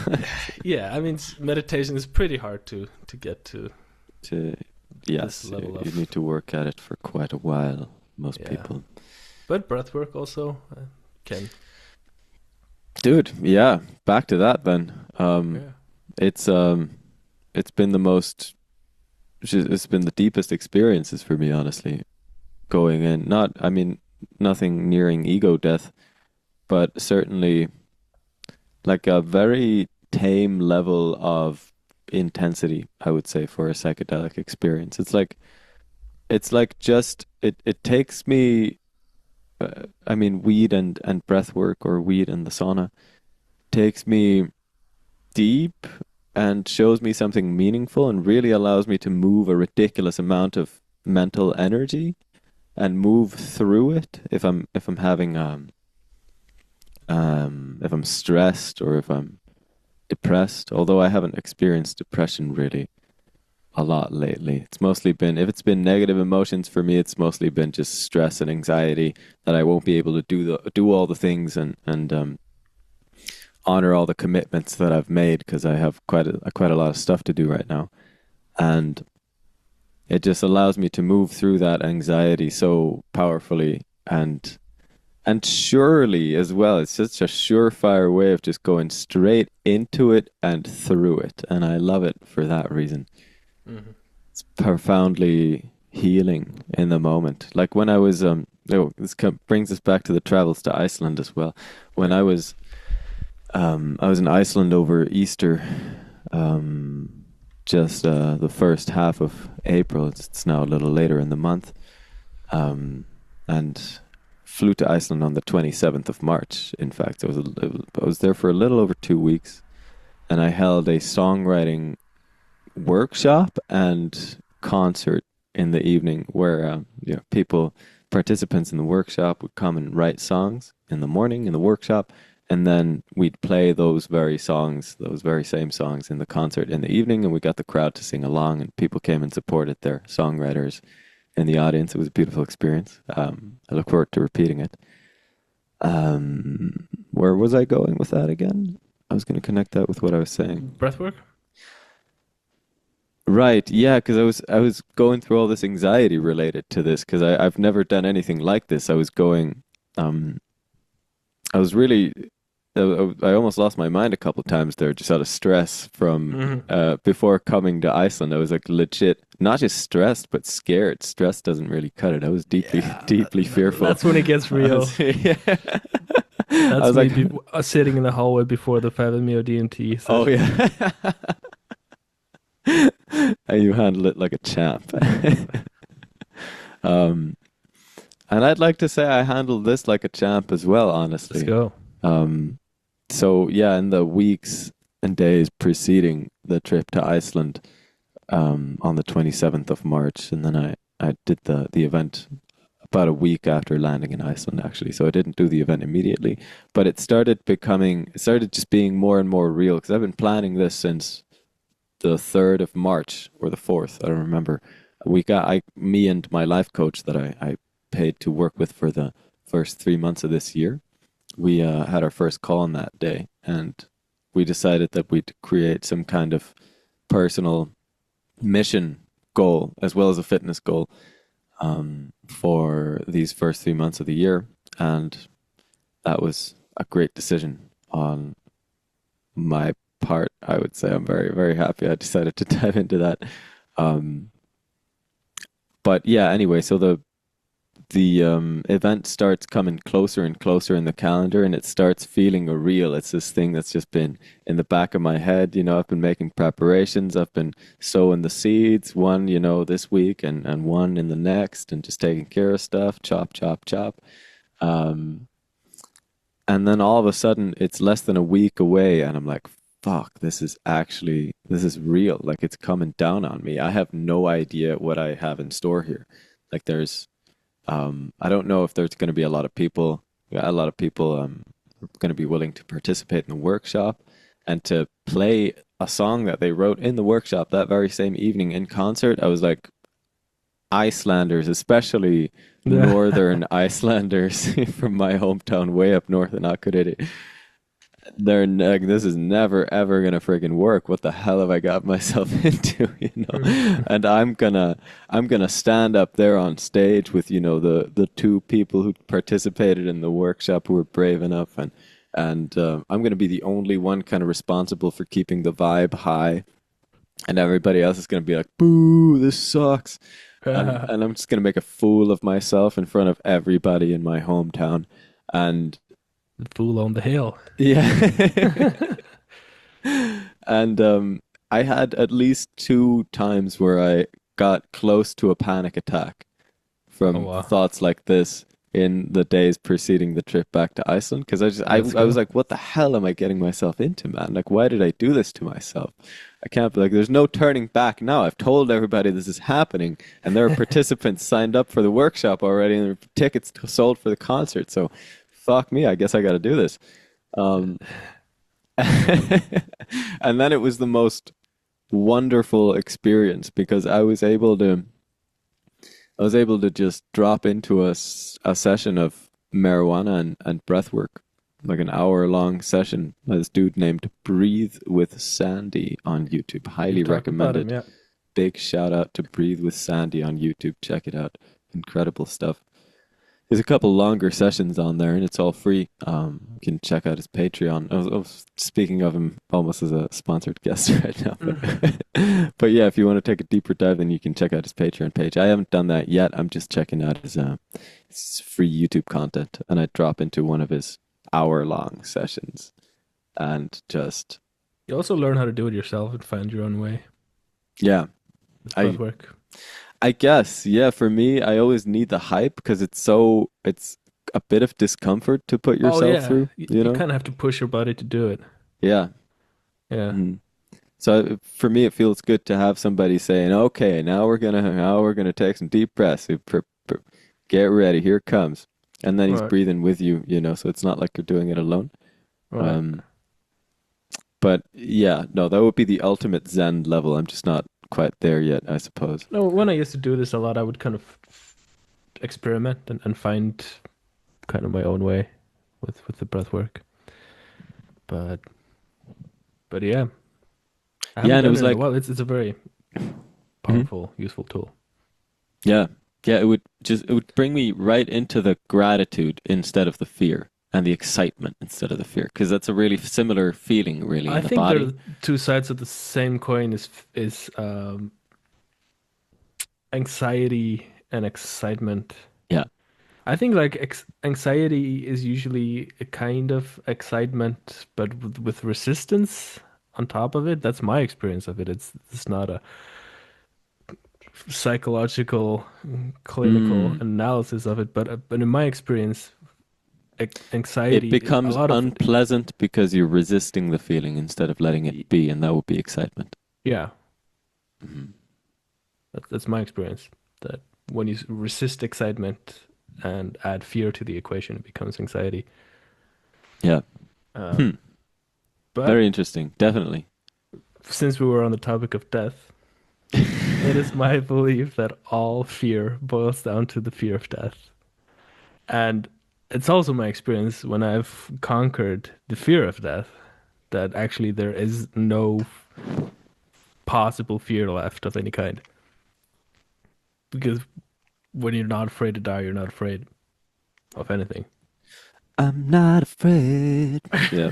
Yeah, I mean, meditation is pretty hard to get to to this yes, level you of. need to work at it for quite a while. Most Yeah, people. but breathwork also can. Dude, yeah. Back to that then. Yeah. It's it's been the most it's been the deepest experiences for me, honestly. Going in, not I mean nothing nearing ego death, but certainly like a very tame level of intensity, I would say, for a psychedelic experience. It's like just it takes me I mean weed and breath work, or weed and the sauna takes me deep and shows me something meaningful and really allows me to move a ridiculous amount of mental energy and move through it if I'm having if I'm stressed or if I'm depressed, although I haven't experienced depression really a lot lately. It's mostly been, if it's been negative emotions for me, it's mostly been just stress and anxiety that I won't be able to do all the things and honor all the commitments that I've made, because I have quite a lot of stuff to do right now. And it just allows me to move through that anxiety so powerfully and surely as well. It's just a surefire way of just going straight into it and through it. And I love it for that reason. Hmm. It's profoundly healing in the moment. Like when I was brings us back to the travels to Iceland as well. When Yeah. I was in Iceland over Easter, just the first half of April. It's now a little later in the month, and flew to Iceland on the 27th of March. In fact, I was there for a little over 2 weeks, and I held a songwriting workshop and concert in the evening where participants in the workshop would come and write songs in the morning in the workshop, And then we'd play those very songs, those very same songs in the concert in the evening, and we got the crowd to sing along, and people came and supported their songwriters in the audience. It was a beautiful experience. I look forward to repeating it. Where was I going with that again? I was going to connect that with what I was saying. Breathwork? Right, yeah, because I was going through all this anxiety related to this because I've never done anything like this. Um, I was really, I almost lost my mind a couple of times there, just out of stress from Hmm. before coming to Iceland. I was like legit, not just stressed, but scared. Stress doesn't really cut it. I was deeply, Yeah, deeply fearful. that's when it gets real. Yeah. I That's was me like, be sitting in the hallway before the 5 DMT oh session. yeah. And you handle it like a champ. Um, and I'd like to say I handled this like a champ as well, Let's honestly. go. Um, so yeah, in the weeks and days preceding the trip to Iceland, on the 27th of March, and then I did the event about a week after landing in Iceland, actually. So I didn't do the event immediately, but it started just being more and more real because I've been planning this since the 3rd of March or the 4th, I don't remember. Me and my life coach that I paid to work with for the first 3 months of this year, we had our first call on that day, and we decided that we'd create some kind of personal mission goal as well as a fitness goal for these first 3 months of the year. And that was a great decision on my part. I would say I'm very, very happy I decided to dive into that. Um, but yeah, anyway, so the event starts coming closer and closer in the calendar, and it starts feeling real. It's this thing that's just been in the back of my head. I've been making preparations. I've been sowing the seeds, one, this week and one in the next, and just taking care of stuff, chop, chop, chop. Um, and then all of a sudden, it's less than a week away, and I'm like, fuck, this is real. Like it's coming down on me. I have no idea what I have in store here. Like I don't know if there's going to be a lot of people, yeah, a lot of people going to be willing to participate in the workshop and to play a song that they wrote in the workshop that very same evening in concert. I was like, Icelanders, especially Yeah. northern Icelanders from my hometown way up north in Akureyri, like, this is never ever gonna friggin' work. What the hell have I got myself into, And I'm gonna stand up there on stage with, the two people who participated in the workshop who were brave enough, and I'm gonna be the only one kind of responsible for keeping the vibe high, and everybody else is gonna be like, "Boo, this sucks," and I'm just gonna make a fool of myself in front of everybody in my hometown, and The fool on the hill. yeah. And I had at least two times where I got close to a panic attack Oh from wow. thoughts like this in the days preceding the trip back to Iceland. Because Let's I was go. like, what the hell am I getting myself into, man? Like, why did I do this to myself? I can't be like, there's no turning back now. I've told everybody this is happening, and there are participants signed up for the workshop already, and there are tickets sold for the concert. So, fuck me. I guess I got to do this. Um, and then it was the most wonderful experience because I was able to just drop into a session of marijuana and breath work, like an hour long session by this dude named Breathe with Sandy on YouTube. You've Highly talked about him, recommended. yeah. Big shout out to Breathe with Sandy on YouTube. Check it out. Incredible stuff. There's a couple longer sessions on there, and it's all free. You can check out his Patreon. I was speaking of him almost as a sponsored guest right now, but yeah, if you want to take a deeper dive, then you can check out his Patreon page. I haven't done that yet. I'm just checking out his free YouTube content, and I drop into one of his hour-long sessions, and just You also learn how to do it yourself and find your own way. yeah, It's breath I work. I guess, yeah, for me, I always need the hype because it's a bit of discomfort to put Oh yourself yeah, through, you kind of have to push your body to do it. Yeah. Yeah. Mhm. So for me, it feels good to have somebody saying, "Okay, now we're gonna take some deep breaths. Get ready, here it comes," and then he's Right. breathing with you, So it's not like you're doing it alone. Right. Um, but yeah, no, that would be the ultimate Zen level. I'm just not quite there yet, I suppose. No, when I used to do this a lot, I would kind of experiment and find kind of my own way with the breath work. But but yeah, I Yeah, haven't and it done was it in a like, while. It's a very mhm, powerful, useful tool. yeah, yeah, it would bring me right into the gratitude instead of the fear and the excitement instead of the fear, because that's a really similar feeling, really, I in the think they're body. the two sides of the same coin is anxiety and excitement. Yeah. I think like anxiety is usually a kind of excitement, but with resistance on top of it. That's my experience of it. It's not a psychological, clinical Mm. analysis of it, but in my experience, It anxiety, a becomes lot of unpleasant because you're resisting the feeling instead of letting it be, and that would be excitement. yeah, Mhm. that's my experience. That when you resist excitement and add fear to the equation, it becomes anxiety. Yeah. Hmm. Um, but Very interesting. Definitely. since we were on the topic of death, it is my belief that all fear boils down to the fear of death. And it's also my experience when I've conquered the fear of death that actually there is no possible fear left of any kind. Because when you're not afraid to die, you're not afraid of anything. I'm not afraid. Yeah.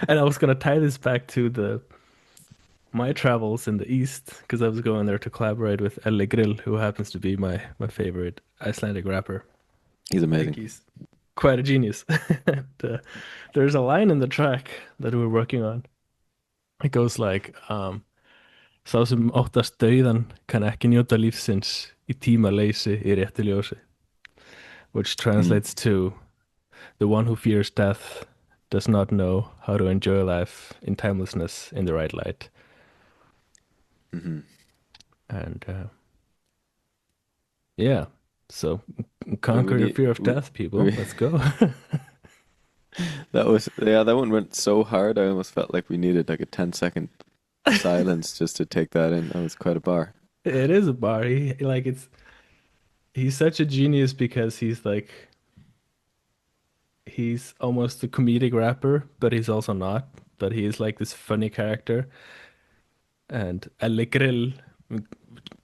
And I was gonna tie this back to the my travels in the East because I was going there to collaborate with Elle Grill, who happens to be my favorite Icelandic rapper. He's I think amazing. he's quite a genius. And, there's a line in the track that we're working on. It goes like, sá sem óttast dauðan kann ekki njóta lífsins í tímaleysi í réttu ljósi, which Mm. translates to the one who fears death does not know how to enjoy life in timelessness in the right light. Hmm. And yeah, so We conquer your need fear of death, people. we, Let's go. that was yeah, that one went so hard. I almost felt like we needed like a 10-second silence just to take that in. That was quite a bar. It is a bar. He's such a genius because he's like he's almost a comedic rapper, but he's also not. But he is like this funny character. And elle grill,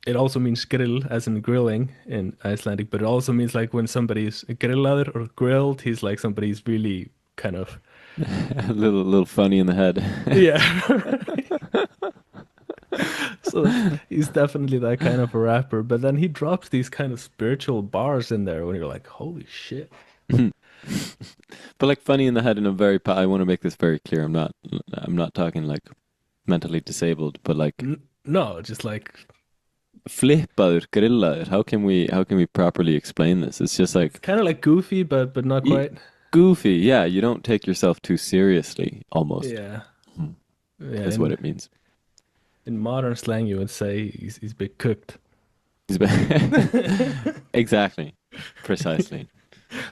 it also means grill as in grilling in Icelandic, but it also means like when somebody's grillaður or grilled, he's like somebody's really kind of A little funny in the head. yeah. So he's definitely that kind of a rapper. But then he drops these kind of spiritual bars in there when you're like, holy shit. But like funny in the head in a very I want to make this very clear. I'm not talking like mentally disabled, but like No, just like flippaður, grillaður. How can we properly explain this? It's just it's like kind of like goofy, but not y- quite. goofy. Yeah, you don't take yourself too seriously, almost, Yeah. Yeah. is what it means. In modern slang, you would say he's a bit cooked. A Exactly. Precisely.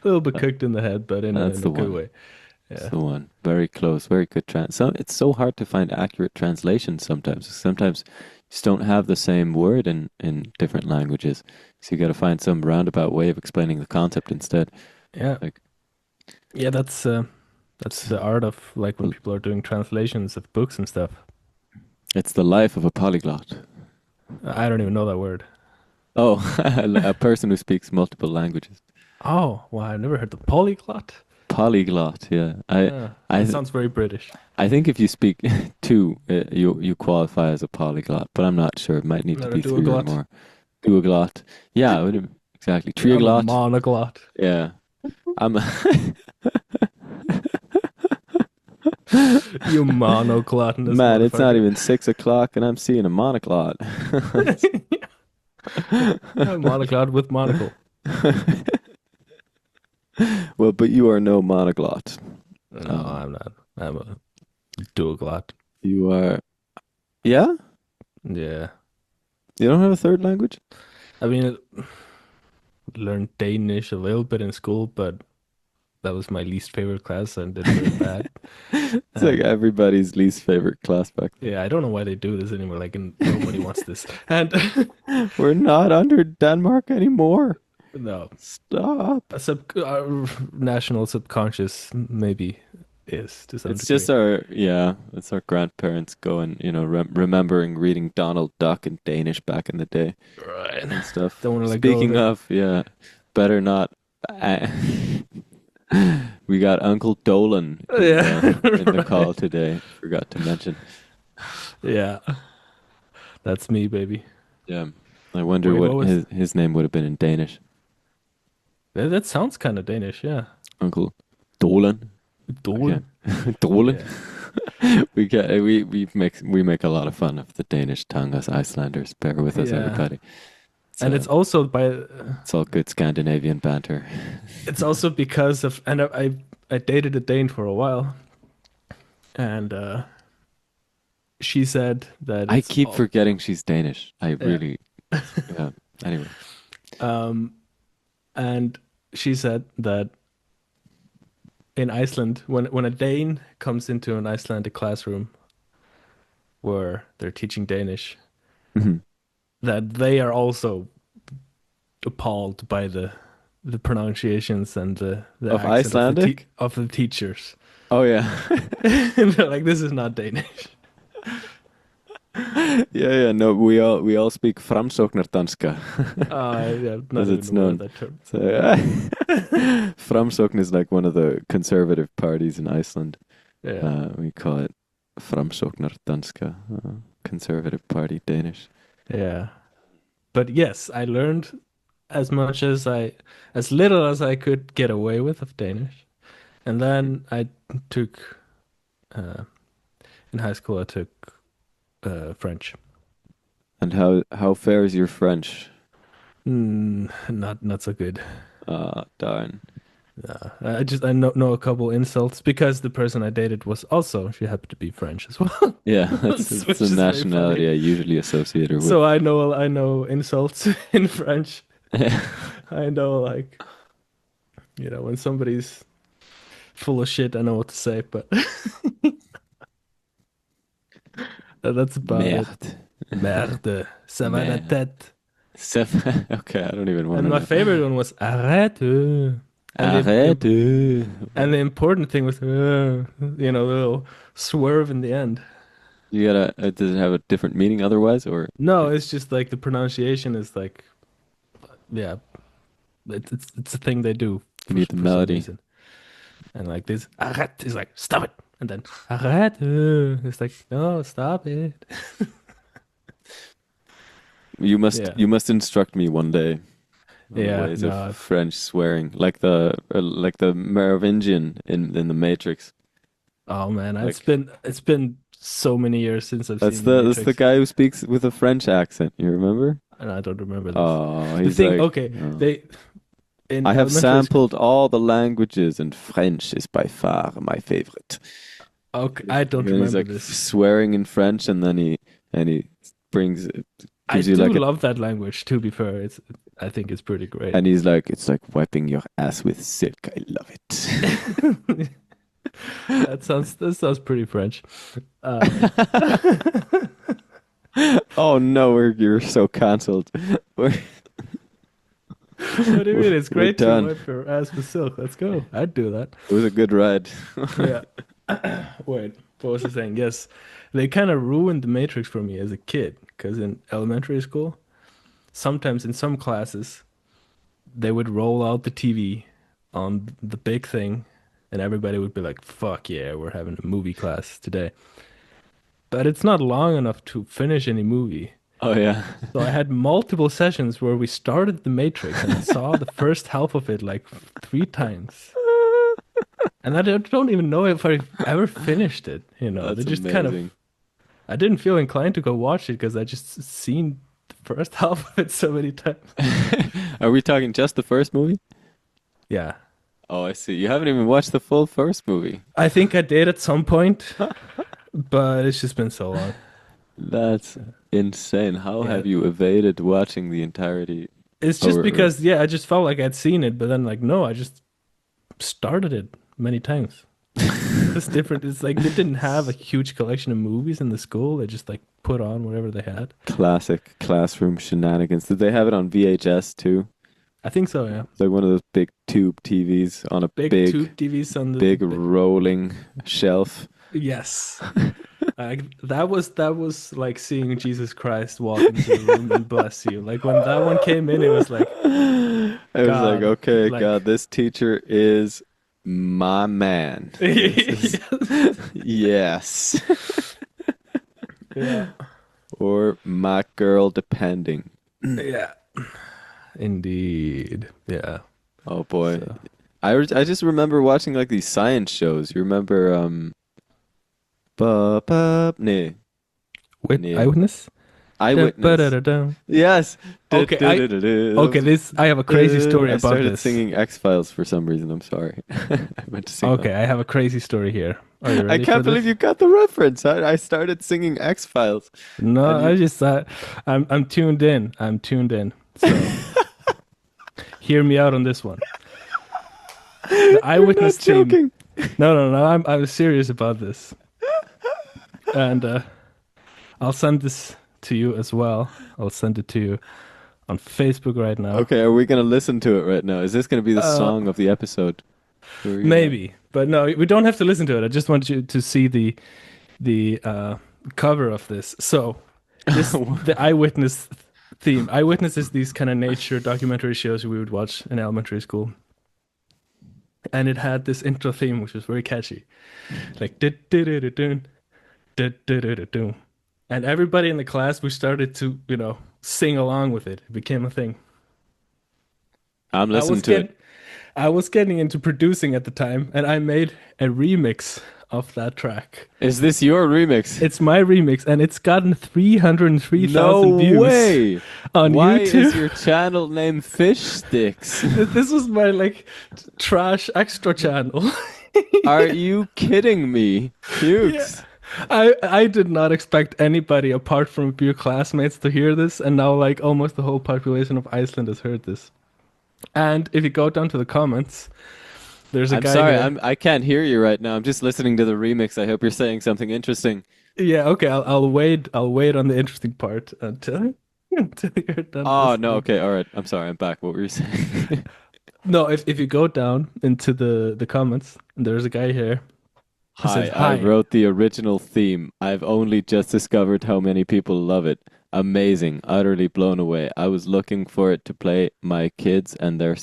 little bit Uh, cooked in the head, but That's in a the good one. way. That's Yeah. the one. Very close. Very good so it's so hard to find accurate translations sometimes. Sometimes you just don't have the same word in different languages. So you got to find some roundabout way of explaining the concept instead. Yeah. Like Yeah, that's it's, the art of like when well, people are doing translations of books and stuff. it's the life of a polyglot. I don't even know that word. Oh, a person who speaks multiple languages. Oh, wow, I never heard the polyglot. Polyglot, yeah. I That I sounds very British. I think if you speak two, you qualify as a polyglot, but I'm not sure. It might need to Not a be three or duoglot. more. Duoglot. Yeah, exactly. I'm a Trioglot. monoglot. Yeah. I'm You monoglottonous man, it's not motherfucker. even 6 o'clock and I'm seeing a monoglot. A monoglot with monocle. Well, but you are no monoglot. No, Um, I'm not. I'm a duoglot. you are, yeah? Yeah. You don't have a third language? I mean, learned Danish a little bit in school, but that was my least favorite class and did very bad. It's like And everybody's least favorite class back yeah, I don't know why they do this anymore. Like, and nobody wants this. And then. We're not under Denmark anymore. no, Stop. national subconscious maybe is to some It's degree. just it's our grandparents going, remembering reading Donald Duck in Danish back in the day Right. and stuff. Don't want to let go of Speaking it. of, yeah, better not. uh, we got Uncle Dolan Yeah, in the call right. today. Forgot to mention. Yeah, that's me, baby. Yeah, I wonder Wait, what what was his name would have been in Danish. that? Sounds kind of Danish, yeah. Uncle Dolan. Okay, Dolan. Dolan. Yeah, We make a lot of fun of the Danish tongue as Icelanders. Bear with us, yeah. everybody. It's And uh, it's also it's all good Scandinavian banter. it's also because of, and I dated a Dane for a while, and she said that I it's keep all, forgetting she's Danish. I yeah. really, yeah. Anyway, Um, and she said that in Iceland, when a Dane comes into an Icelandic classroom where they're teaching Danish, Mhm. that they are also appalled by the pronunciations and the Of accent of Icelandic? of the teachers. Oh yeah, And they're like, this is not Danish. yeah, yeah. No, we all speak Framsóknardanska, I'm not as even it's aware of known. that term. So Framsókn is like one of the conservative parties in Iceland. Yeah. We call it Framsóknardanska, conservative party Danish. Yeah. But yes, I learned as much as little as I could get away with of Danish. And then I took, uh, in high school, I took French. And how fares your French? Not so good. Darn. I know a couple insults because the person I dated was also, she happened to be French as well, Yeah, that's the which is very funny. nationality I usually associate her with. So I know insults in French. I know, like, when somebody's full of shit, I know what to say, but that's about it. Merde. Merde, ça va la Man. tête. Okay, I don't even want And to my know. favorite one was arrête. And Arrête. the important thing was, the little swerve in the end. You gotta, does it have a different meaning otherwise, or No, like, it's just like the pronunciation is like, yeah, it's a thing they do you for need the some melody? reason. And like this, arrête is like, stop it. And then arrête, it's like, no, stop it. You must, Yeah, you must instruct me one day on the yeah, ways of no, French swearing, like the Merovingian in the Matrix. oh man, Like it's been so many years since I've that's seen The the Matrix, guy who speaks with a French accent. You remember? and I don't remember this. Oh, The he's thing, like, okay, oh. they in I have elementary school. sampled all the languages, and French is by far my favorite. Okay, I don't And he's remember like this. swearing in French, and then he brings I gives you do like a, love that language. To be fair, I think it's pretty great. and he's like, it's like wiping your ass with silk. I love it. That sounds pretty French. Um, Oh no, you're so cancelled. We're what do you mean? It's we're great to done. wipe your ass with silk. Let's go. I'd do that. It was a good ride. Yeah. Wait, what was I saying? Yes, they kind of ruined the Matrix for me as a kid because in elementary school, sometimes in some classes, they would roll out the TV on the big thing, and everybody would be like, "Fuck yeah, we're having a movie class today." But it's not long enough to finish any movie. Oh yeah. So I had multiple sessions where we started The Matrix and I saw the first half of it like three times. And I don't even know if I ever finished it, They That's just kind of, amazing. I didn't feel inclined to go watch it because I just seen the first half of it so many times. Are we talking just the first movie? Yeah. Oh, I see. You haven't even watched the full first movie. I think I did at some point, but it's just been so long. That's insane. How Yeah. have you evaded watching the entirety? It's Oh, just because, yeah, I just felt like I'd seen it, but then like, no, I just started it many times. It's different. It's like they didn't have a huge collection of movies in the school. They just like put on whatever they had. Classic classroom shenanigans. Did they have it on VHS too? I think so, yeah. It's like one of those big tube TVs on a Big big, tube TVs on the big rolling shelf. yes. That was like seeing Jesus Christ walk into the room and bless you. Like when that one came in, it was like I was like, God, okay, like God, this teacher is my man. This is- yes. yeah, Or my girl, depending. yeah, indeed, yeah. Oh boy. So I just remember watching like these science shows. You remember nee, with nee. eyewitness. Da, ba, da, Eyewitness. da, da. Yes. Okay, okay. This I have a crazy story I about started this. singing X-Files for some reason. I'm sorry. I meant to sing that. Okay, I have a crazy story here. Are you I ready for can't believe this? you got the reference. I started singing X-Files No, and you I just I'm tuned in. I'm tuned in. So hear me out on this one. The you're eyewitness not team. joking. No. I'm serious about this, and I'll send this to you as well. I'll send it to you on Facebook right now. Okay, are we gonna listen to it right now? Is this gonna be the Uh, song of the episode? Who are you gonna... maybe, but no, we don't have to listen to it. I just want you to see the cover of this. So this the eyewitness theme. Eyewitness is these kind of nature documentary shows we would watch in elementary school, and it had this intro theme which was very catchy, like and everybody in the class we started to sing along with it. It became a thing. I'm I listening was to it. getting I was getting into producing at the time, and I made a remix of that track. Is this your remix? It's my remix, and it's gotten No 303,000 views way. on Why is YouTube. your channel named Fish Sticks? This was my like trash extra channel. Are you kidding me? Yeah. Hughes. I did not expect anybody apart from a few classmates to hear this, and now like almost the whole population of Iceland has heard this. And if you go down to the comments, there's a I'm guy sorry, here. I can't hear you right now. I'm just listening to the remix. I hope you're saying something interesting. Yeah, okay, I'll wait. I'll wait on the interesting part until until you're done Oh no, listening. okay, all right. I'm sorry, I'm back. What were you saying? No, if you go down into the comments, there's a guy here who Hi, says I hi. wrote the original theme. I've only just discovered how many people love it. Amazing, utterly blown away. I was looking for it to play my kids, and there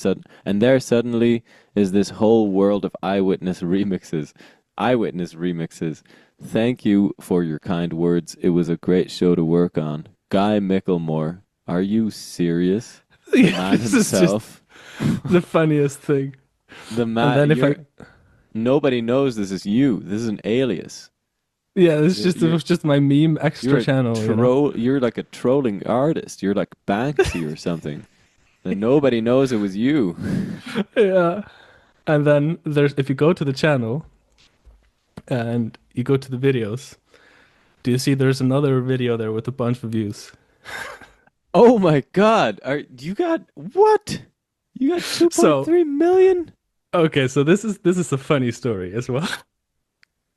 suddenly is this whole world of eyewitness remixes. Eyewitness remixes. Thank you for your kind words. It was a great show to work on. Guy Micklemore. Are you serious? The Yeah, man this is just himself. the funniest thing. The And man then if I you're nobody knows this is you. This is an alias. yeah, You're it you're was just my meme you're extra a channel, troll. You're like a trolling artist. You're like Banksy or something. And nobody knows it was you. Yeah. And then there's if you go to the channel and you go to the videos, do you see there's another video there with a bunch of views? Oh my God! Are you got what? You got So 2.3 million? okay, so this is a funny story as well.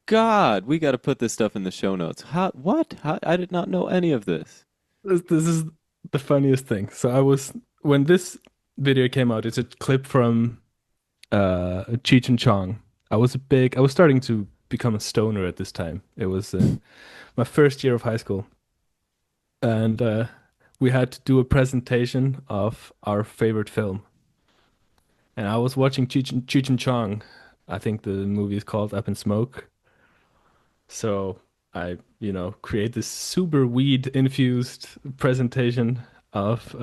God, we got to put this stuff in the show notes. How? What? How, I did not know any of this. This is the funniest thing. So I was when this video came out, it's a clip from Cheech and Chong. I was starting to become a stoner at this time. It was my first year of high school, and we had to do a presentation of our favorite film. And I was watching Cheech and Chong. I think the movie is called Up in Smoke. So I, create this super weed infused presentation of,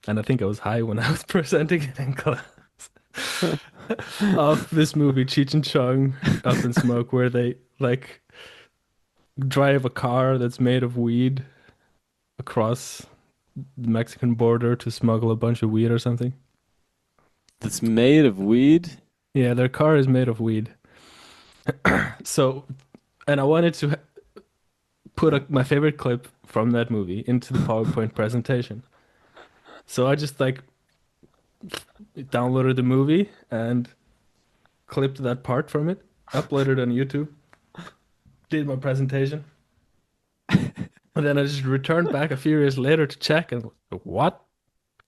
and I think I was high when I was presenting it in class, of this movie, Cheech and Chong, Up in Smoke, where they like drive a car that's made of weed across the Mexican border to smuggle a bunch of weed or something. That's made of weed. Yeah, their car is made of weed. So, and I wanted to put my favorite clip from that movie into the PowerPoint presentation. So I just like downloaded the movie and clipped that part from it, uploaded it on YouTube, did my presentation, and then I just returned back a few years later to check, and what?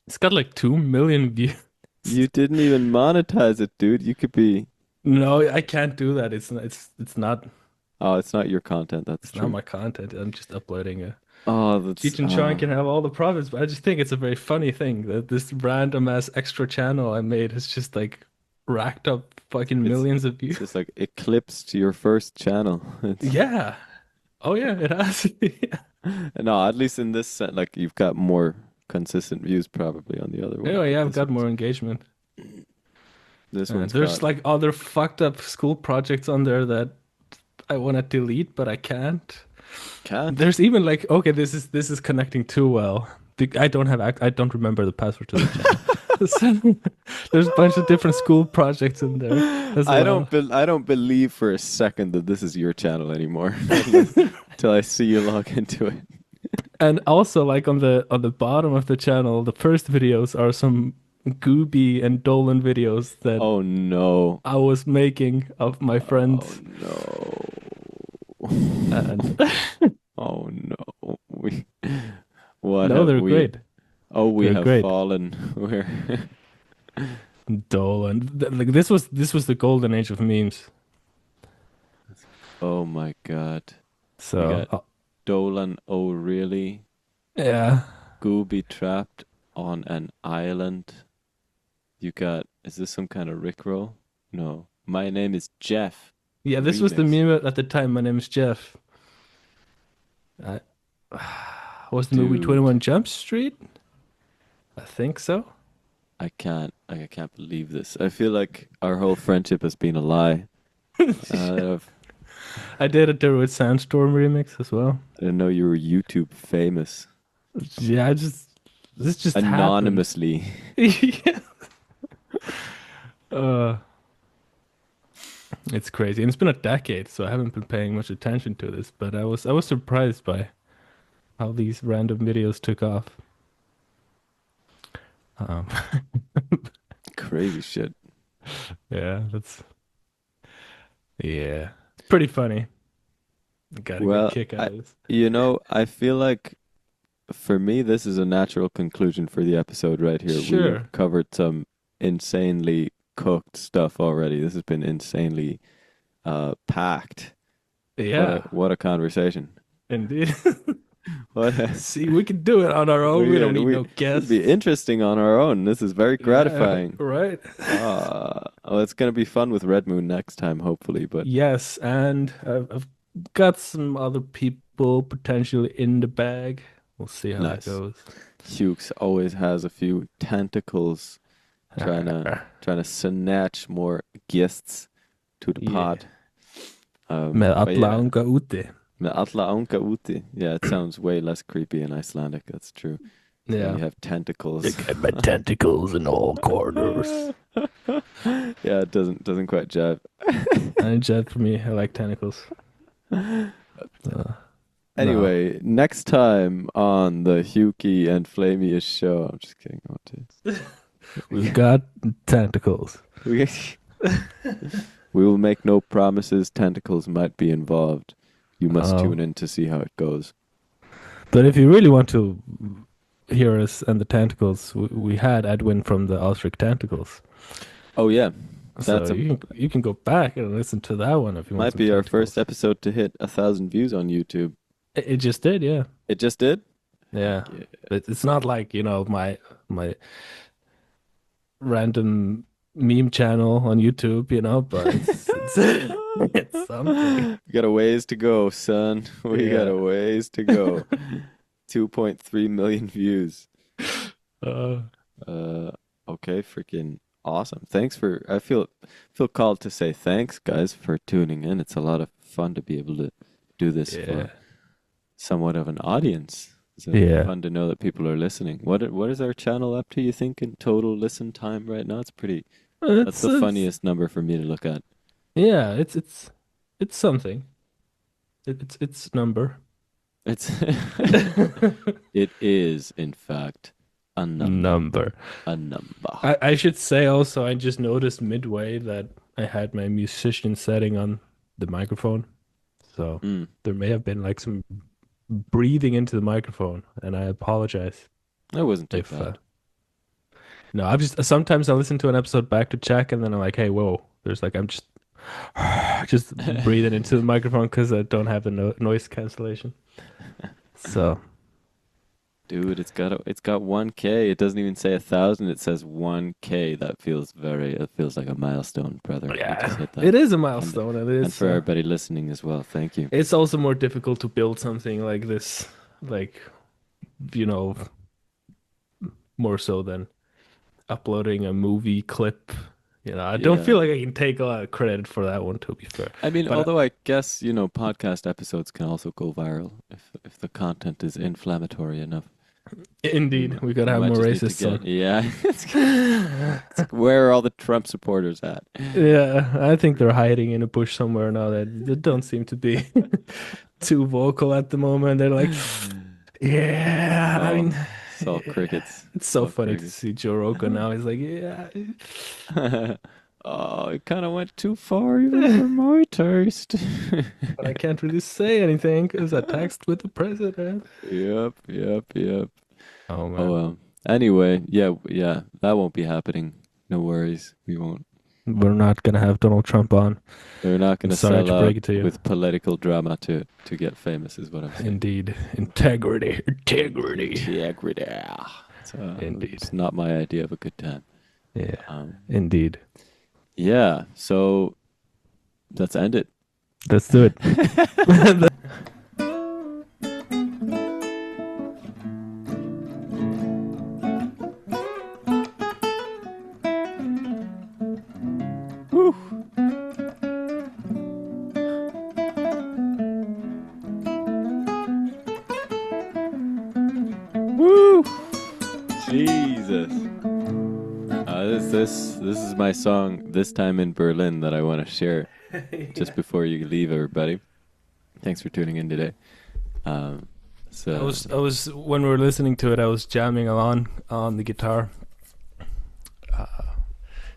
It's got like 2 million views. You didn't even monetize it, dude. You could be. No, I can't do that. It's not Oh, it's not your content. That's it's not true. my content. I'm just uploading a Oh, that's. Cheech and Chong can have all the profits, but I just think it's a very funny thing that this random ass extra channel I made has just like racked up fucking It's millions of it's views. just like eclipsed your first channel. It's Yeah. Oh yeah, it has. Yeah. no, at least in this set, like you've got more consistent views probably on the other one, Anyway, but yeah, I've got more engagement. this one's There's got like other fucked up school projects on there that I want to delete, but I can't. can't. There's even like, okay, this is connecting too well. I don't remember the password to the channel. So, there's a bunch of different school projects in there as well. I don't believe for a second that this is your channel anymore unless till I see you log into it. And also like on the bottom of the channel, the first videos are some Gooby and Dolan videos that Oh no. I was making of my Oh friends. no. And Oh no. We what no, have they're we great. oh we They're have great. fallen. We're Dolan. Like this was the golden age of memes. oh my God. You So got Dolan O'Reilly, yeah. Gooby trapped on an island. You got, is this some kind of Rickroll? No. My name is Jeff. Yeah, this was the Remix. meme at the time. My name's Jeff. I, was the movie Dude, 21 Jump Street? I think so. I can't believe this. I feel like our whole friendship has been a lie. I've- I did a Derwood Sandstorm remix as well. I didn't know you were YouTube famous. Yeah, this just happened. Anonymously. Yeah. Uh, it's crazy. And it's been a decade, so I haven't been paying much attention to this, but I was surprised by how these random videos took off. Um, Crazy shit. yeah, yeah. Pretty funny. I got a good Well, kick out of this. I feel like for me, this is a natural conclusion for the episode right here. We Sure. have covered some insanely cooked stuff already. This has been insanely packed. Yeah, What a conversation. indeed. What a, See, we can do it on our own. We don't need no it'd be guests. interesting on our own. This is very Yeah, gratifying. right. Oh, it's gonna be fun with Red Moon next time, hopefully. But Yes, and I've got some other people potentially in the bag. We'll see how that nice. goes. Hughes always has a few tentacles trying to snatch more guests to the Yeah. pod. Med But alla yeah, unga ute. med alla unka uti. Yeah, it sounds way less creepy in Icelandic. That's true. Yeah, Yeah. you have tentacles. Get my tentacles in all corners. Yeah, it doesn't quite jive. And Jed, for me, I like tentacles. No. Anyway, next time on the Hewkii and Flammeus show. I'm just kidding. What is? We've got tentacles. We we will make no promises. Tentacles might be involved. You must tune in to see how it goes. But if you really want to hear us and the tentacles, we had Edwin from the Osric Tentacles. Oh yeah, So that's a you can go back and listen to that one if you want might some be our tentacles. first episode to hit 1,000 views on YouTube. It just did, yeah. It just did? Yeah. Yeah. It's not like, my random meme channel on YouTube, but it's something. We got a ways to go, son. We got Yeah. a ways to go. 2.3 million views. Uh, Okay, freaking awesome. Thanks for I feel called to say thanks, guys, for tuning in. It's a lot of fun to be able to do this yeah. for somewhat of an audience. It's Yeah. fun to know that people are listening. What is our channel up to, you think, in total listen time right now? It's pretty that's the It's funniest number for me to look at. yeah, it's something. It's number. It's it is, in fact, a number. Number. A number. I should say also, I just noticed midway that I had my musician setting on the microphone, so Mm, there may have been like some breathing into the microphone, and I apologize that wasn't too if bad. no, I've just sometimes I listen to an episode back to check, and then I'm like, hey, whoa, there's like I'm just just breathing into the microphone because I don't have a noise cancellation. So Dude, it's got 1K. It doesn't even say 1,000. It says 1K. It feels like a milestone, brother. You just yeah, hit that. it is a And milestone, and and for everybody listening as well, thank you. it's also more difficult to build something like this, like you know, more so than uploading a movie clip. I don't Yeah. feel like I can take a lot of credit for that one, to be fair. I mean, But although I guess, podcast episodes can also go viral if the content is inflammatory enough. indeed, we gotta We have might more just need to racists get, on. yeah. Where are all the Trump supporters at? Yeah, I think they're hiding in a bush somewhere now that they don't seem to be too vocal at the moment. They're like, yeah, I Oh, mean, it's all crickets. it's It's so all funny to crickets. see Joe Rogan now. He's like, yeah, Oh, it kind of went too far even for my taste. but I can't really say anything because I texted with the president. Yep, yep, yep. Oh Oh man, well. Anyway, yeah, yeah, that won't be happening. No worries. We won't. we're not gonna have Donald Trump on. They're not I'm going to sorry sell to break out it to you. with political drama to get famous, is what I'm saying. Indeed, integrity, integrity. Integrity. Indeed, It's not my idea of a good time. yeah, Um, indeed. yeah. So let's end it. Let's do it. Woo. Woo. Jesus. This is my song this time in Berlin that I want to share just before you leave, everybody. Thanks for tuning in today. So I was when we were listening to it, I was jamming along on the guitar, uh,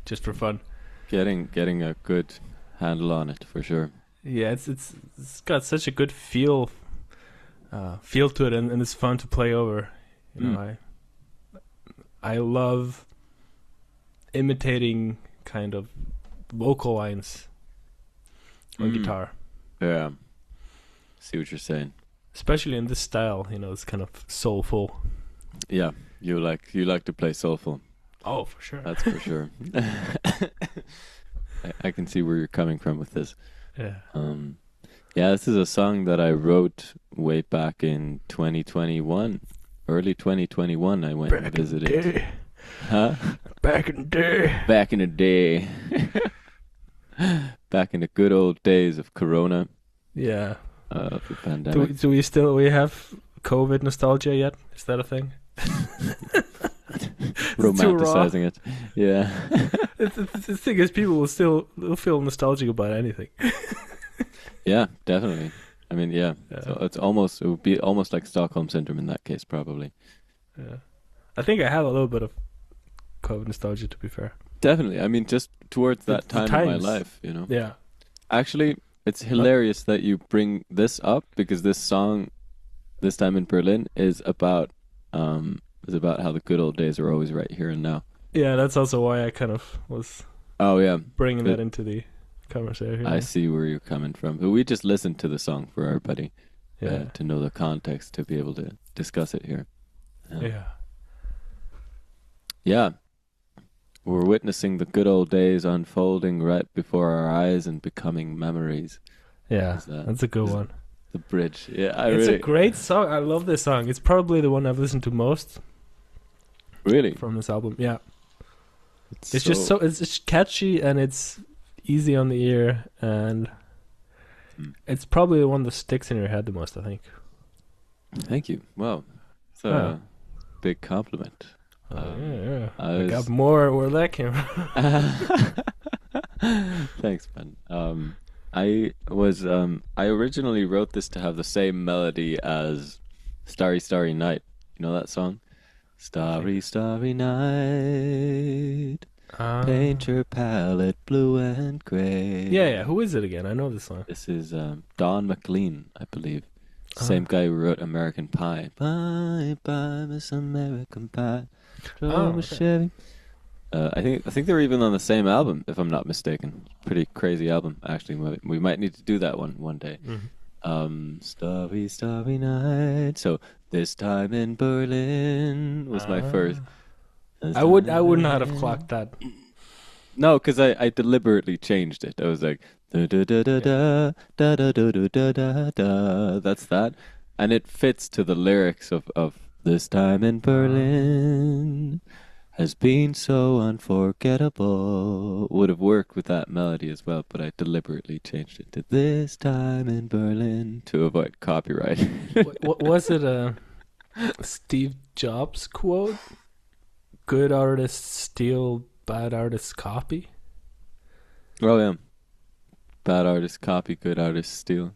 just for fun. getting a good handle on it for sure. Yeah, it's got such a good feel to it, and it's fun to play over. I love imitating kind of vocal lines on guitar, Yeah. See what you're saying. especially in this style. It's kind of soulful. Yeah, you like to play soulful. Oh, for sure. That's for sure. I can see where you're coming from with this. Yeah. Yeah, this is a song that I wrote way back in 2021, early 2021. I went and Back in the visited. day. Huh? Back in the day. Back in the day. Back in the good old days of Corona, Yeah. of the Do, pandemic. do we have COVID nostalgia yet? Is that a thing? It's too raw. Romanticizing it. Yeah. The thing is, people they'll feel nostalgic about anything. Yeah, definitely. I mean, yeah. Yeah. So it would be almost like Stockholm syndrome in that case, probably. Yeah. I think I have a little bit of COVID nostalgia, to be fair. Definitely. I mean, just towards that The time in my times. life, Yeah. Actually, it's hilarious that you bring this up because this song, This Time in Berlin, is about how the good old days are always right here and now. Yeah, that's also why I kind of was Oh yeah, bringing But- that into the conversation. I see where you're coming from. But we just listened to the song for everybody Yeah. to know the context to be able to discuss it here. Yeah. Yeah. We're witnessing the good old days unfolding right before our eyes and becoming memories. Yeah. Is that- That's a good is- one. The bridge. Yeah, It's a great song. I love this song. It's probably the one I've listened to most really. from this album. Yeah. It's just it's catchy and it's easy on the ear, and it's probably the one that sticks in your head the most, I think. Thank you. Wow. It's a Yeah. big compliment. Yeah. I I was- got more where that came from. Thanks, man. I originally wrote this to have the same melody as Starry Starry Night. You know that song? Starry Starry Night. Paint your palette blue and gray. Yeah. Who is it again? I know this song. This is Don McLean, I believe. Uh, Same guy who wrote American Pie. Bye bye, Miss American Pie. Drove oh, a okay. Chevy. I think they're even on the same album, if I'm not mistaken. Pretty crazy album, actually. We might need to do that one day. Mhm. Starry, starry night. So this time in Berlin was my first. Ah. This I time would in I would not have clocked Berlin. that. No, because I deliberately changed it. I was like da da da da Yeah. da da da da da da da da. That's that, and it fits to the lyrics of this time in Berlin has been so unforgettable. Would have worked with that melody as well, but I deliberately changed it to this time in Berlin to avoid copyright. What was it? A Steve Jobs quote? Good artists steal, bad artists copy. Oh yeah, bad artists copy, good artists steal.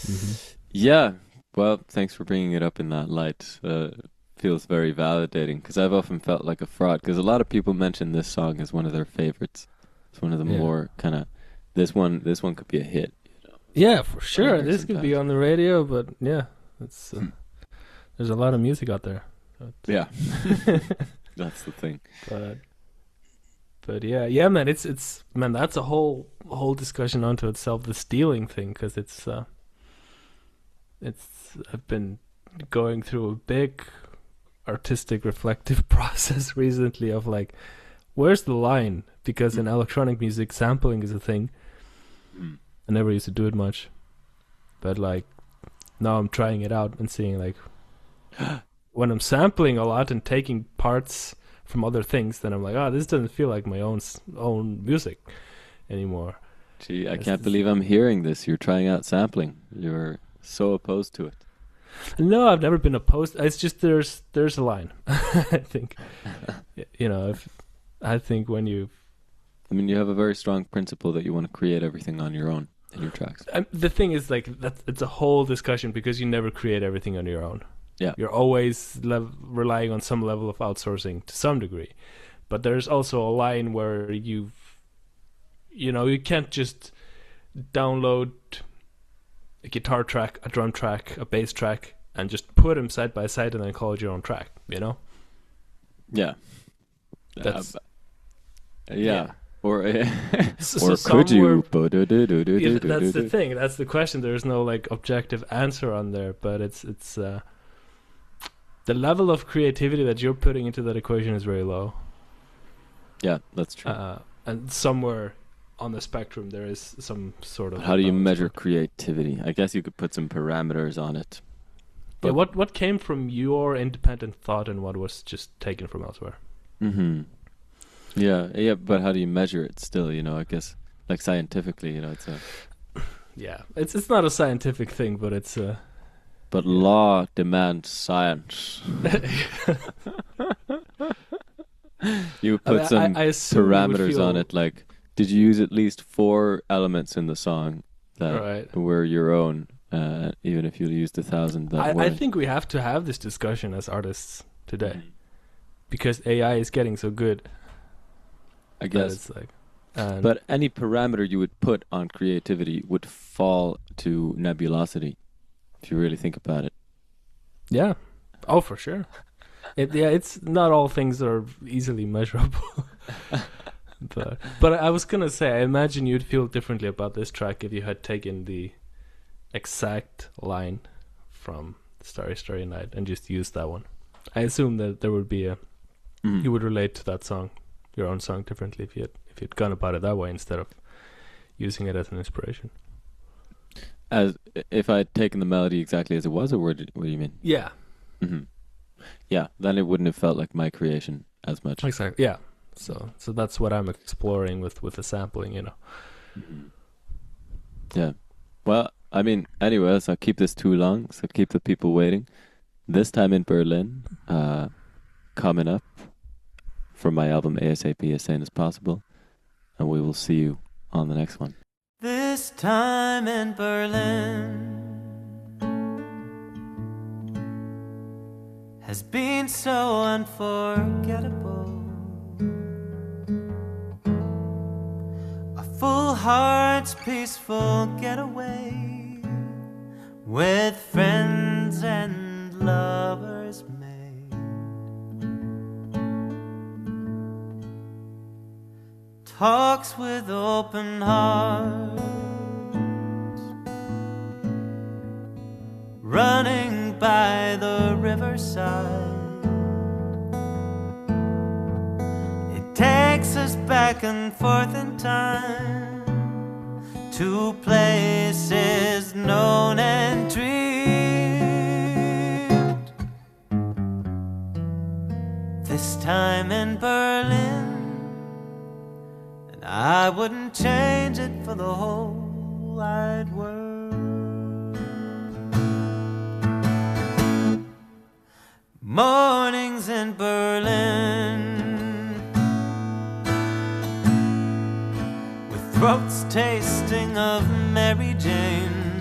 Hmm. Yeah, well, thanks for bringing it up in that light. Feels very validating because I've often felt like a fraud because a lot of people mention this song as one of their favorites. It's one of the Yeah. more kind of this one could be a hit. Yeah, for One I sure. hear This could be sometimes. on the radio, but yeah, it's there's a lot of music out there. Yeah, that's the thing. But yeah, man, it's man, that's a whole discussion unto itself. The stealing thing, because it's I've been going through a big artistic reflective process recently of like, where's the line? Because in electronic music, sampling is a thing. Mm. I never used to do it much, but like now I'm trying it out and seeing like when I'm sampling a lot and taking parts from other things, then I'm like, oh, this doesn't feel like my own music anymore. Gee, I It's can't believe I'm hearing this. You're trying out sampling. You're so opposed to it. No, I've never been opposed. It's just there's a line. I think if I think when you I mean, you have a very strong principle that you want to create everything on your own in your tracks. the thing is like that it's a whole discussion because you never create everything on your own. Yeah. You're always relying on some level of outsourcing to some degree, but there's also a line where you can't just download a guitar track, a drum track, a bass track, and just put them side by side and then call it your own track. Yeah. That's Yeah. Or So or could somewhere, you? that's the thing. That's the question. There's no like objective answer on there, but it's the level of creativity that you're putting into that equation is very low. Yeah, that's true. And somewhere on the spectrum there is some sort of But how do you balance measure point. creativity? I guess you could put some parameters on it. Yeah, But what came from your independent thought and what was just taken from elsewhere? hmm yeah, but how do you measure it still, I guess like scientifically, it's a Yeah, it's not a scientific thing, but it's but yeah. law demands science. You I, mean, put some I assume you would parameters on feel it, like did you use at least 4 elements in the song that right. were your own, even if you used 1,000 that I weren't? think we have to have this discussion as artists today Mhm. because AI is getting so good I that guess. it's like, and But any parameter you would put on creativity would fall to nebulosity, if you really think about it. yeah, oh for sure. It's not all things are easily measurable. But I was gonna say, I imagine you'd feel differently about this track if you had taken the exact line from Starry Starry Night and just used that one. I assume that there would be Mhm. you would relate to that song, your own song, differently if you'd gone about it that way instead of using it as an inspiration. As if I had taken the melody exactly as it was, or what do you mean? Yeah, Hmm. Yeah, then it wouldn't have felt like my creation as much. exactly. Yeah, so that's what I'm exploring with the sampling. Mhm. Yeah. Well, I mean, anyways, I'll keep this too long, so keep the people waiting. This time in Berlin, coming up from my album ASAP as sane as possible, and we will see you on the next one. This time in Berlin has been so unforgettable. heart's peaceful getaway with friends and lovers made. Talks with open hearts, running by the riverside. It takes us back and forth in time to places known and dreamed. This time in Berlin, and I wouldn't change it for the whole wide world. Mornings in Berlin, throats tasting of Mary Jane,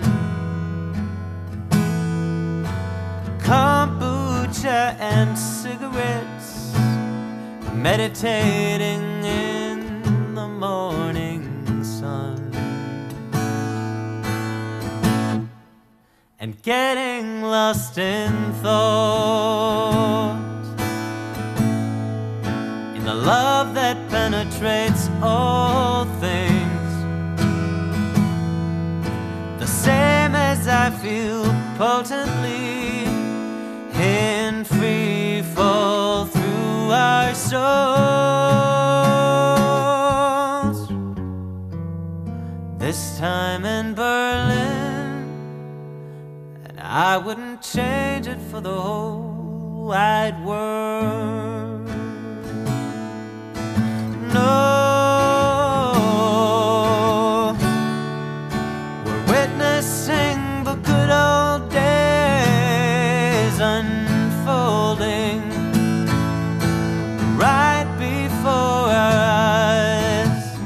kombucha and cigarettes, meditating in the morning sun, and getting lost in thought, in the love that penetrates all things. Same as I feel potently in free fall through our souls. This time in Berlin, and I wouldn't change it for the whole wide world. No. Witnessing the good old days unfolding right before our eyes,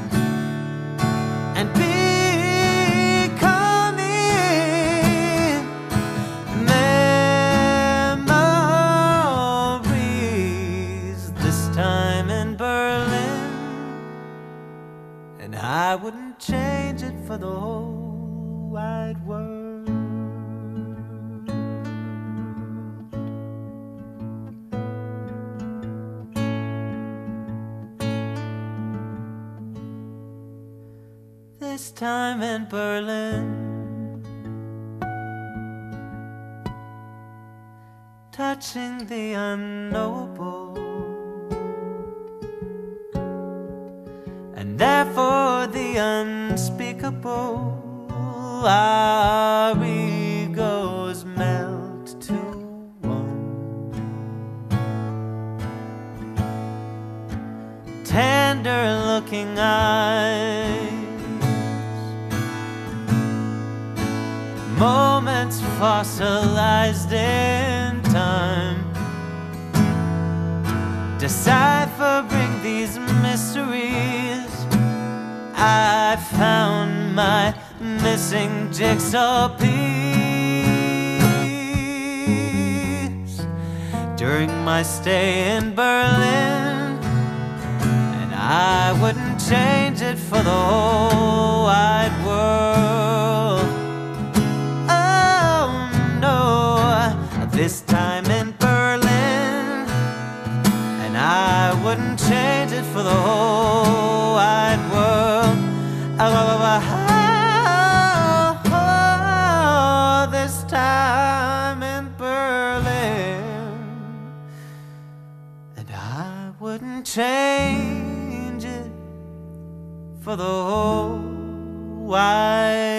and becoming memories. This time in Berlin, and I wouldn't change it for the whole wide world. This time in Berlin, touching the unknowable, and therefore the unspeakable. Our egos melt to one. Tender looking eyes, moments fossilized in time, deciphering these mysteries. I found my missing jigsaw piece during my stay in Berlin, and I wouldn't change it for the whole wide world. Oh no, this time in Berlin, and I wouldn't change it for the whole wide world. This time in Berlin, and I wouldn't change it for the whole wide